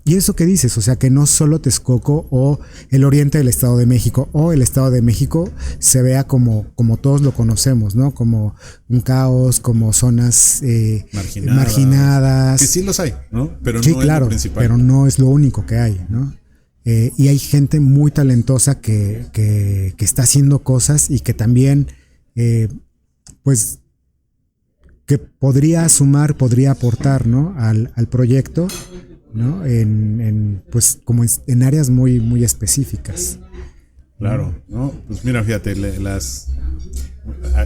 Y eso que dices, o sea, que no solo Texcoco o el oriente del Estado de México o el Estado de México se vea como todos lo conocemos, ¿no? Como un caos, como zonas marginadas. Que sí los hay, ¿no? Pero sí, no claro, es lo principal. Pero no es lo único que hay, ¿no? Y hay gente muy talentosa que está haciendo cosas y que también, pues, que podría sumar, podría aportar, ¿no? al proyecto, ¿no? Pues, como en áreas muy, muy específicas. Claro, ¿no? Pues mira, fíjate,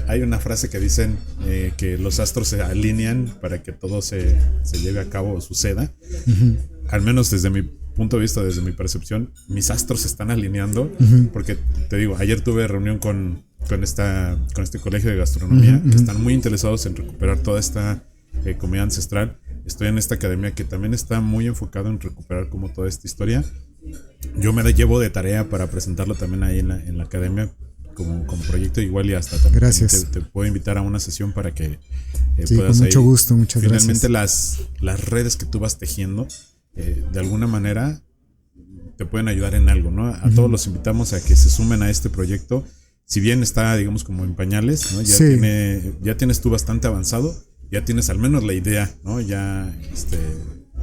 hay una frase que dicen que los astros se alinean para que todo se lleve a cabo o suceda. Uh-huh. Al menos desde mi punto de vista, desde mi percepción, mis astros se están alineando, uh-huh, porque te digo, ayer tuve reunión con este colegio de gastronomía, uh-huh, que están muy interesados en recuperar toda esta comida ancestral. Estoy en esta academia que también está muy enfocado en recuperar como toda esta historia. Yo me la llevo de tarea para presentarlo también ahí en la academia como proyecto, igual, y hasta también te puedo invitar a una sesión para que sí, puedas con mucho ahí, gusto, muchas finalmente gracias. las redes que tú vas tejiendo de alguna manera te pueden ayudar en algo, ¿no? A todos los invitamos a que se sumen a este proyecto. Si bien está, digamos, como en pañales, ¿no? Ya tienes tú bastante avanzado, ya tienes al menos la idea, ¿no?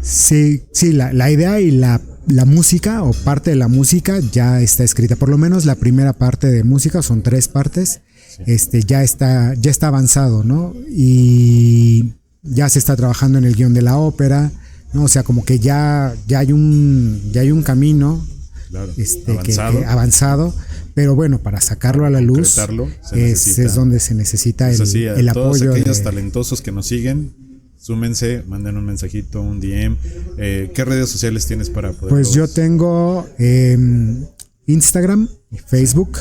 Sí, la idea y la música, o parte de la música, ya está escrita. Por lo menos la primera parte de música, son 3 partes, sí. Ya está avanzado, ¿no? Y ya se está trabajando en el guión de la ópera, ¿no? O sea, como que ya hay un camino, claro, avanzado, pero bueno, para sacarlo a la luz es donde se necesita el apoyo. Todos aquellos talentosos que nos siguen, súmense, manden un mensajito, un DM. ¿Qué redes sociales tienes para poder? Pues yo tengo Instagram, Facebook,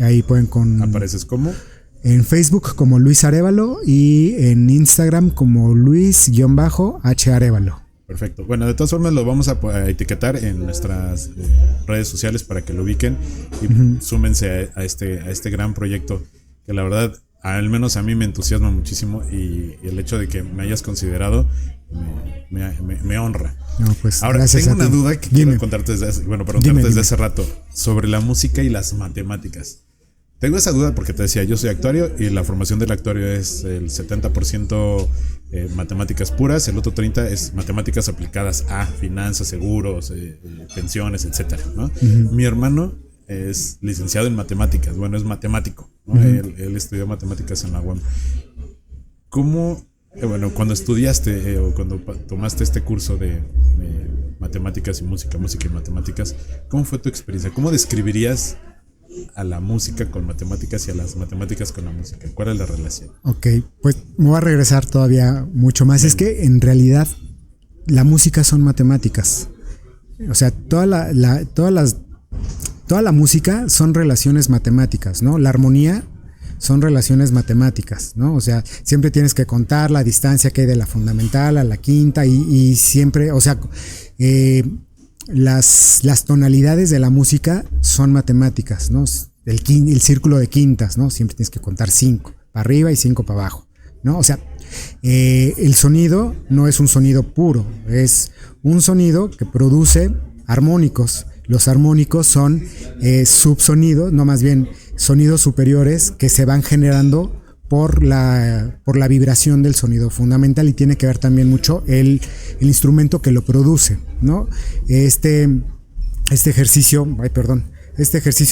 ahí pueden ¿Apareces cómo? En Facebook como Luis Arévalo y en Instagram como Luis-H Arévalo. Perfecto. Bueno, de todas formas lo vamos a etiquetar en nuestras redes sociales para que lo ubiquen y uh-huh, súmense a este gran proyecto que la verdad, al menos a mí me entusiasma muchísimo, y el hecho de que me hayas considerado me honra. No, pues, ahora, tengo una duda que quiero preguntarte desde hace rato sobre la música y las matemáticas. Tengo esa duda porque te decía, yo soy actuario y la formación del actuario es el 70% matemáticas puras, el otro 30% es matemáticas aplicadas a finanzas, seguros, pensiones, etcétera, ¿no? Uh-huh. Mi hermano es licenciado en matemáticas, bueno, es matemático, ¿no? Uh-huh. Él estudió matemáticas en la UAM. ¿Cómo, cuando estudiaste o cuando tomaste este curso de matemáticas y música y matemáticas, ¿cómo fue tu experiencia? ¿Cómo describirías a la música con matemáticas y a las matemáticas con la música? ¿Cuál es la relación? Ok, pues me voy a regresar todavía mucho más. Bien. Es que en realidad la música son matemáticas. O sea, toda la música son relaciones matemáticas, ¿no? La armonía son relaciones matemáticas, ¿no? O sea, siempre tienes que contar la distancia que hay de la fundamental a la quinta y siempre, o sea, las tonalidades de la música son matemáticas, ¿no? El círculo de quintas, ¿no? Siempre tienes que contar 5 para arriba y 5 para abajo, ¿no? O sea, el sonido no es un sonido puro, es un sonido que produce armónicos, Los armónicos son subsonidos, no, más bien sonidos superiores que se van generando por la vibración del sonido fundamental, y tiene que ver también mucho el instrumento que lo produce, ¿no? Este ejercicio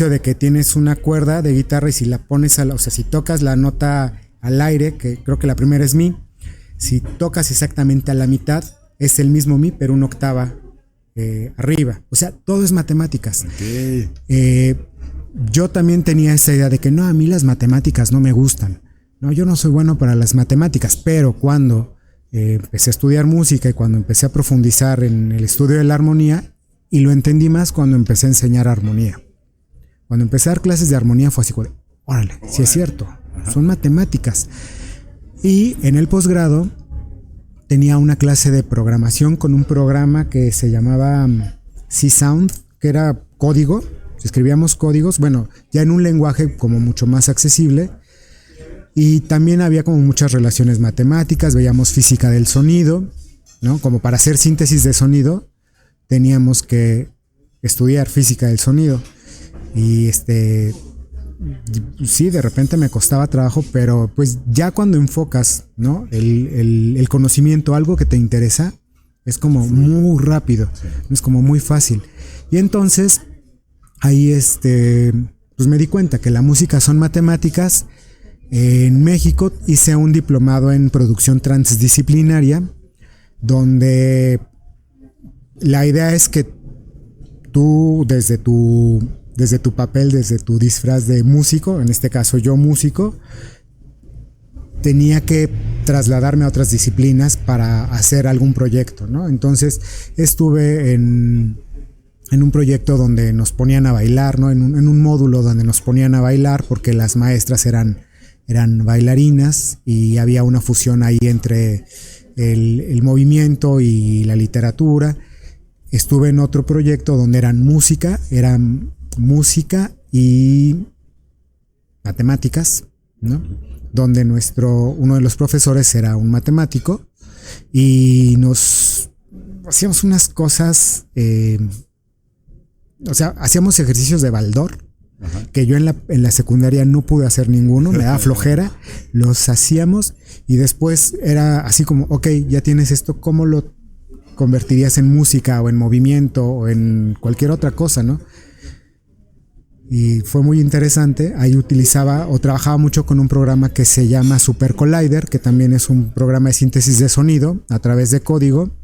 de que tienes una cuerda de guitarra y si la pones o sea, si tocas la nota al aire, que creo que la primera es mi, si tocas exactamente a la mitad, es el mismo mi, pero una octava arriba. O sea, todo es matemáticas. Okay. Yo también tenía esa idea de que no, a mí las matemáticas no me gustan. No, yo no soy bueno para las matemáticas, pero cuando empecé a estudiar música y cuando empecé a profundizar en el estudio de la armonía, y lo entendí más cuando empecé a enseñar armonía. Cuando empecé a dar clases de armonía fue así, órale, sí es cierto, son matemáticas. Y en el posgrado tenía una clase de programación con un programa que se llamaba C-Sound, que era código, escribíamos códigos, bueno, ya en un lenguaje como mucho más accesible, y también había como muchas relaciones matemáticas, veíamos física del sonido, ¿no? Como para hacer síntesis de sonido teníamos que estudiar física del sonido, y sí, de repente me costaba trabajo, pero pues ya cuando enfocas, ¿no? el conocimiento, algo que te interesa, es como muy rápido, es como muy fácil. Y entonces ahí pues me di cuenta que la música son matemáticas. En México hice un diplomado en producción transdisciplinaria, donde la idea es que tú desde tu papel, desde tu disfraz de músico, en este caso yo músico, tenía que trasladarme a otras disciplinas para hacer algún proyecto, ¿no? Entonces estuve en un proyecto donde nos ponían a bailar, ¿no? En un módulo donde nos ponían a bailar porque las maestras eran bailarinas, y había una fusión ahí entre el movimiento y la literatura. Estuve en otro proyecto donde eran música y matemáticas, ¿no? Donde uno de los profesores era un matemático y nos hacíamos unas cosas, o sea, hacíamos ejercicios de Baldor, que yo en la secundaria no pude hacer ninguno, me daba flojera, los hacíamos y después era así como, ok, ya tienes esto, ¿cómo lo convertirías en música o en movimiento o en cualquier otra cosa, ¿no? Y fue muy interesante. Ahí utilizaba o trabajaba mucho con un programa que se llama Super Collider, que también es un programa de síntesis de sonido a través de código.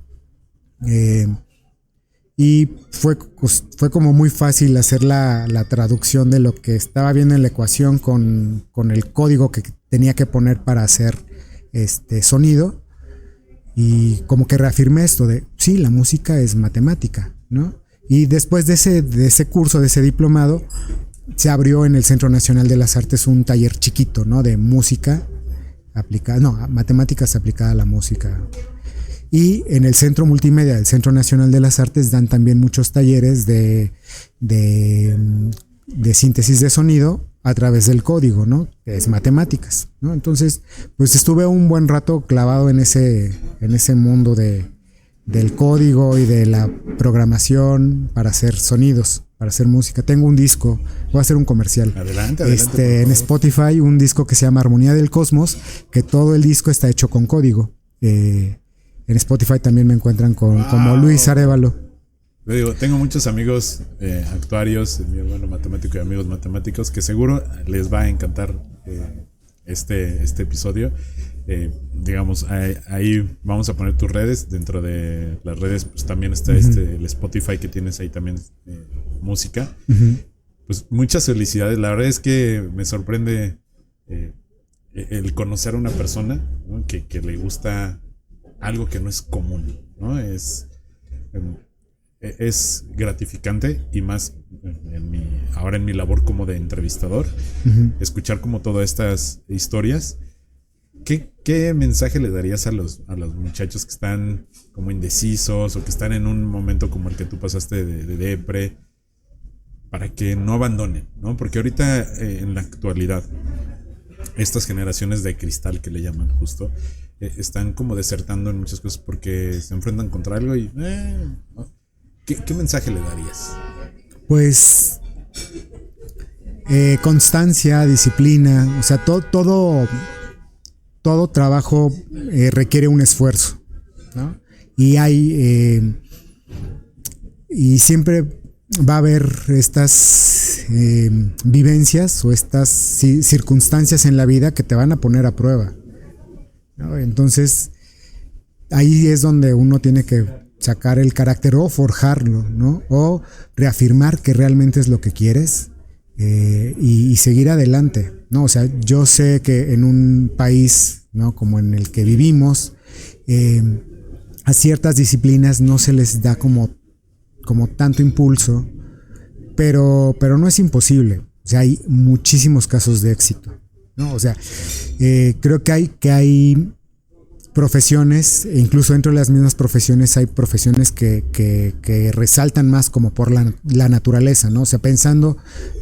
Y fue como muy fácil hacer la traducción de lo que estaba viendo en la ecuación con el código que tenía que poner para hacer sonido. Y como que reafirmé esto de, sí, la música es matemática, ¿no? Y después de ese curso, de ese diplomado, se abrió en el Centro Nacional de las Artes un taller chiquito, ¿no? De música aplicada, no, matemáticas aplicada a la música. Y en el Centro Multimedia del Centro Nacional de las Artes dan también muchos talleres de síntesis de sonido a través del código, ¿no? Que es matemáticas, ¿no? Entonces, pues estuve un buen rato clavado en ese mundo del código y de la programación para hacer sonidos, para hacer música. Tengo un disco, voy a hacer un comercial. Adelante, en Spotify, un disco que se llama Armonía del Cosmos, que todo el disco está hecho con código. En Spotify también me encuentran como Luis Arévalo. Yo digo, tengo muchos amigos actuarios, mi hermano matemático y amigos matemáticos, que seguro les va a encantar este episodio. Digamos, ahí vamos a poner tus redes. Dentro de las redes pues también está el Spotify que tienes ahí también, música. Pues muchas felicidades. La verdad es que me sorprende el conocer a una persona, ¿no? que le gusta algo que no es común, ¿no? Es gratificante, y más ahora en mi labor como de entrevistador, escuchar como todas estas historias. ¿Qué mensaje le darías a los muchachos que están como indecisos o que están en un momento como el que tú pasaste de depre, para que no abandonen, ¿no? Porque ahorita en la actualidad estas generaciones de cristal que le llaman justo, están como desertando en muchas cosas porque se enfrentan contra algo y ¿qué mensaje le darías? Pues constancia, disciplina, o sea, todo trabajo requiere un esfuerzo, ¿no? Y siempre va a haber estas vivencias o estas circunstancias en la vida que te van a poner a prueba, ¿no? Entonces, ahí es donde uno tiene que sacar el carácter o forjarlo, ¿no? O reafirmar que realmente es lo que quieres y seguir adelante, ¿no? O sea, yo sé que en un país, ¿no?, como en el que vivimos, a ciertas disciplinas no se les da como tanto impulso, pero no es imposible. O sea, hay muchísimos casos de éxito, ¿no? O sea, creo que hay profesiones, e incluso dentro de las mismas profesiones hay profesiones que resaltan más como por la naturaleza, ¿no? O sea, pensando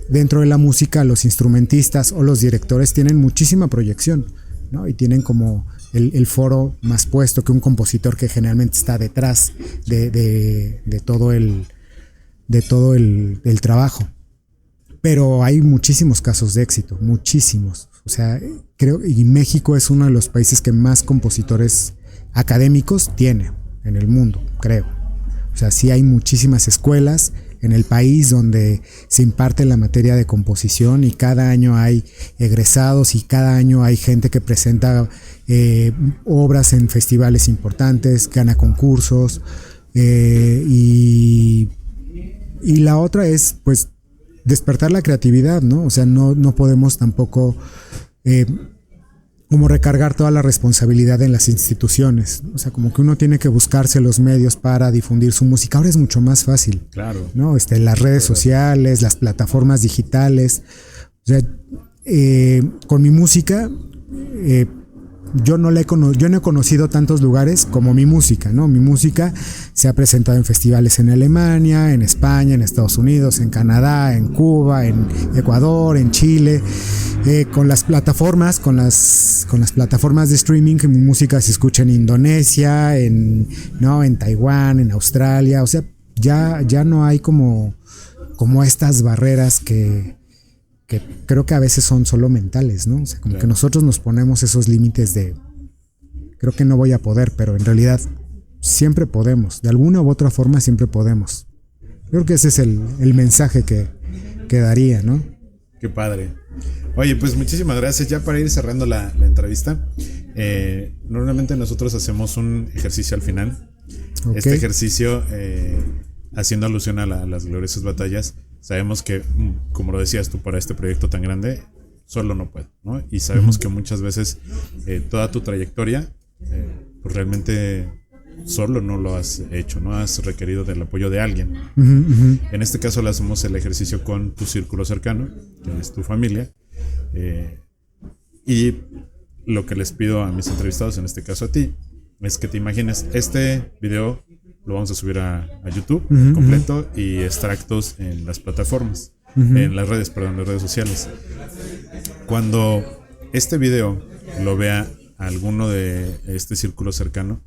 dentro de la música, los instrumentistas o los directores tienen muchísima proyección, ¿no? Y tienen como el foro más puesto que un compositor que generalmente está detrás de todo el trabajo. Pero hay muchísimos casos de éxito, muchísimos. O sea, creo que México es uno de los países que más compositores académicos tiene en el mundo, creo. O sea, sí hay muchísimas escuelas en el país donde se imparte la materia de composición y cada año hay egresados y cada año hay gente que presenta obras en festivales importantes, gana concursos y la otra es, pues, despertar la creatividad, ¿no? O sea, no podemos tampoco como recargar toda la responsabilidad en las instituciones. O sea, como que uno tiene que buscarse los medios para difundir su música. Ahora es mucho más fácil. Claro. ¿No? Las redes sociales, las plataformas digitales. O sea, con mi música, yo no he conocido tantos lugares como mi música, ¿no? Mi música se ha presentado en festivales en Alemania, en España, en Estados Unidos, en Canadá, en Cuba, en Ecuador, en Chile. Con las plataformas de streaming, que mi música se escucha en Indonesia, en Taiwán, en Australia. O sea, ya no hay como estas barreras que creo que a veces son solo mentales, ¿no? O sea, como claro, que nosotros nos ponemos esos límites de creo que no voy a poder, pero en realidad siempre podemos, de alguna u otra forma siempre podemos. Creo que ese es el mensaje que daría, ¿no? Qué padre. Oye, pues muchísimas gracias. Ya para ir cerrando la entrevista, normalmente nosotros hacemos un ejercicio al final. Okay. Este ejercicio, haciendo alusión a las gloriosas batallas, sabemos que, como lo decías tú, para este proyecto tan grande, solo no puedo, ¿no? Y sabemos que muchas veces toda tu trayectoria, pues realmente solo no lo has hecho, no has requerido del apoyo de alguien. En este caso le hacemos el ejercicio con tu círculo cercano, que es tu familia, y lo que les pido a mis entrevistados, en este caso a ti, es que te imagines este video. Lo vamos a subir a YouTube completo y extractos en las plataformas, en las redes sociales. Cuando este video lo vea alguno de este círculo cercano,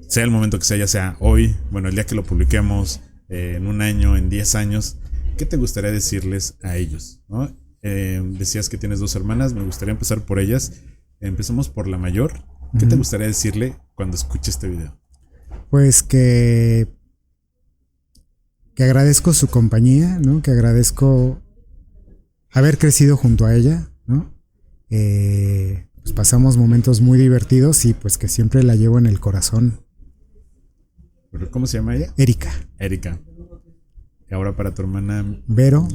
sea el momento que sea, ya sea hoy, bueno, el día que lo publiquemos, en un año, en 10 años, ¿qué te gustaría decirles a ellos, ¿no? Decías que tienes 2 hermanas, me gustaría empezar por ellas. Empezamos por la mayor. ¿Qué te gustaría decirle cuando escuche este video? Pues que agradezco su compañía, ¿no? Que agradezco haber crecido junto a ella, ¿no? Pues pasamos momentos muy divertidos y pues que siempre la llevo en el corazón. ¿Cómo se llama ella? Erika. Y ahora para tu hermana Vero.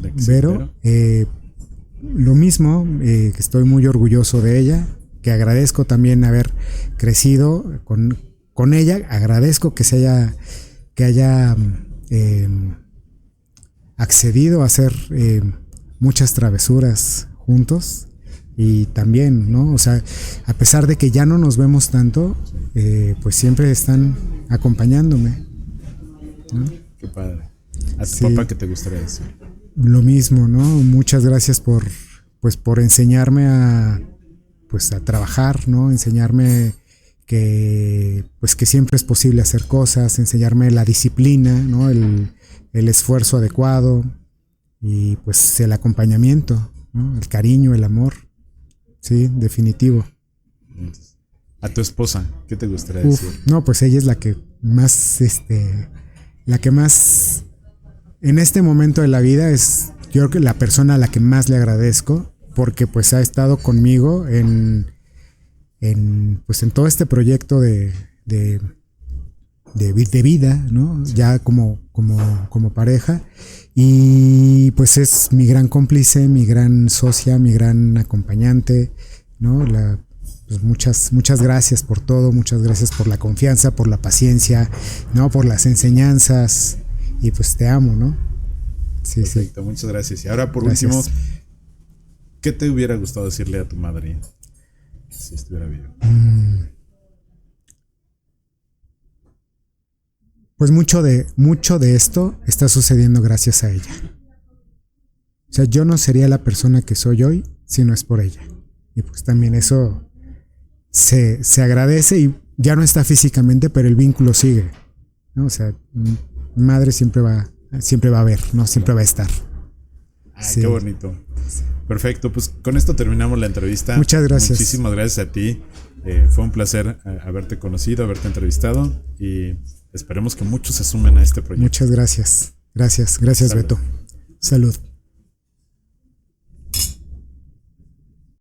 Lo mismo, que estoy muy orgulloso de ella, que agradezco también haber crecido con ella, agradezco que haya accedido a hacer muchas travesuras juntos y también, ¿no? O sea, a pesar de que ya no nos vemos tanto, pues siempre están acompañándome, ¿no? Qué padre. ¿A tu papá qué te gustaría decir? Lo mismo, ¿no? Muchas gracias por enseñarme a trabajar, ¿no? Enseñarme que siempre es posible hacer cosas, enseñarme la disciplina, ¿no? El el esfuerzo adecuado y pues el acompañamiento, ¿no? El cariño, el amor. Sí, definitivo. A tu esposa, ¿qué te gustaría decir? No, pues ella es la que más, en este momento de la vida es, yo creo que la persona a la que más le agradezco, porque pues ha estado conmigo en todo este proyecto de vida, ¿no? Ya como pareja, y pues es mi gran cómplice, mi gran socia, mi gran acompañante, ¿no? Pues muchas gracias por todo, muchas gracias por la confianza, por la paciencia, ¿no? Por las enseñanzas, y pues te amo, ¿no? Sí, perfecto, sí. Muchas gracias. Y ahora por Gracias. último, ¿qué te hubiera gustado decirle a tu madre si estuviera viva? Pues mucho de esto está sucediendo gracias a ella. O sea, yo no sería la persona que soy hoy si no es por ella. Y pues también eso se agradece, y ya no está físicamente, pero el vínculo sigue, ¿no? O sea, mi madre siempre va a haber, ¿no? Siempre va a estar. Sí. Qué bonito. Perfecto, pues con esto terminamos la entrevista. Muchas gracias. Muchísimas gracias a ti. Fue un placer haberte conocido, haberte entrevistado, y esperemos que muchos se sumen a este proyecto. Muchas gracias. Gracias, Salud. Beto. Salud.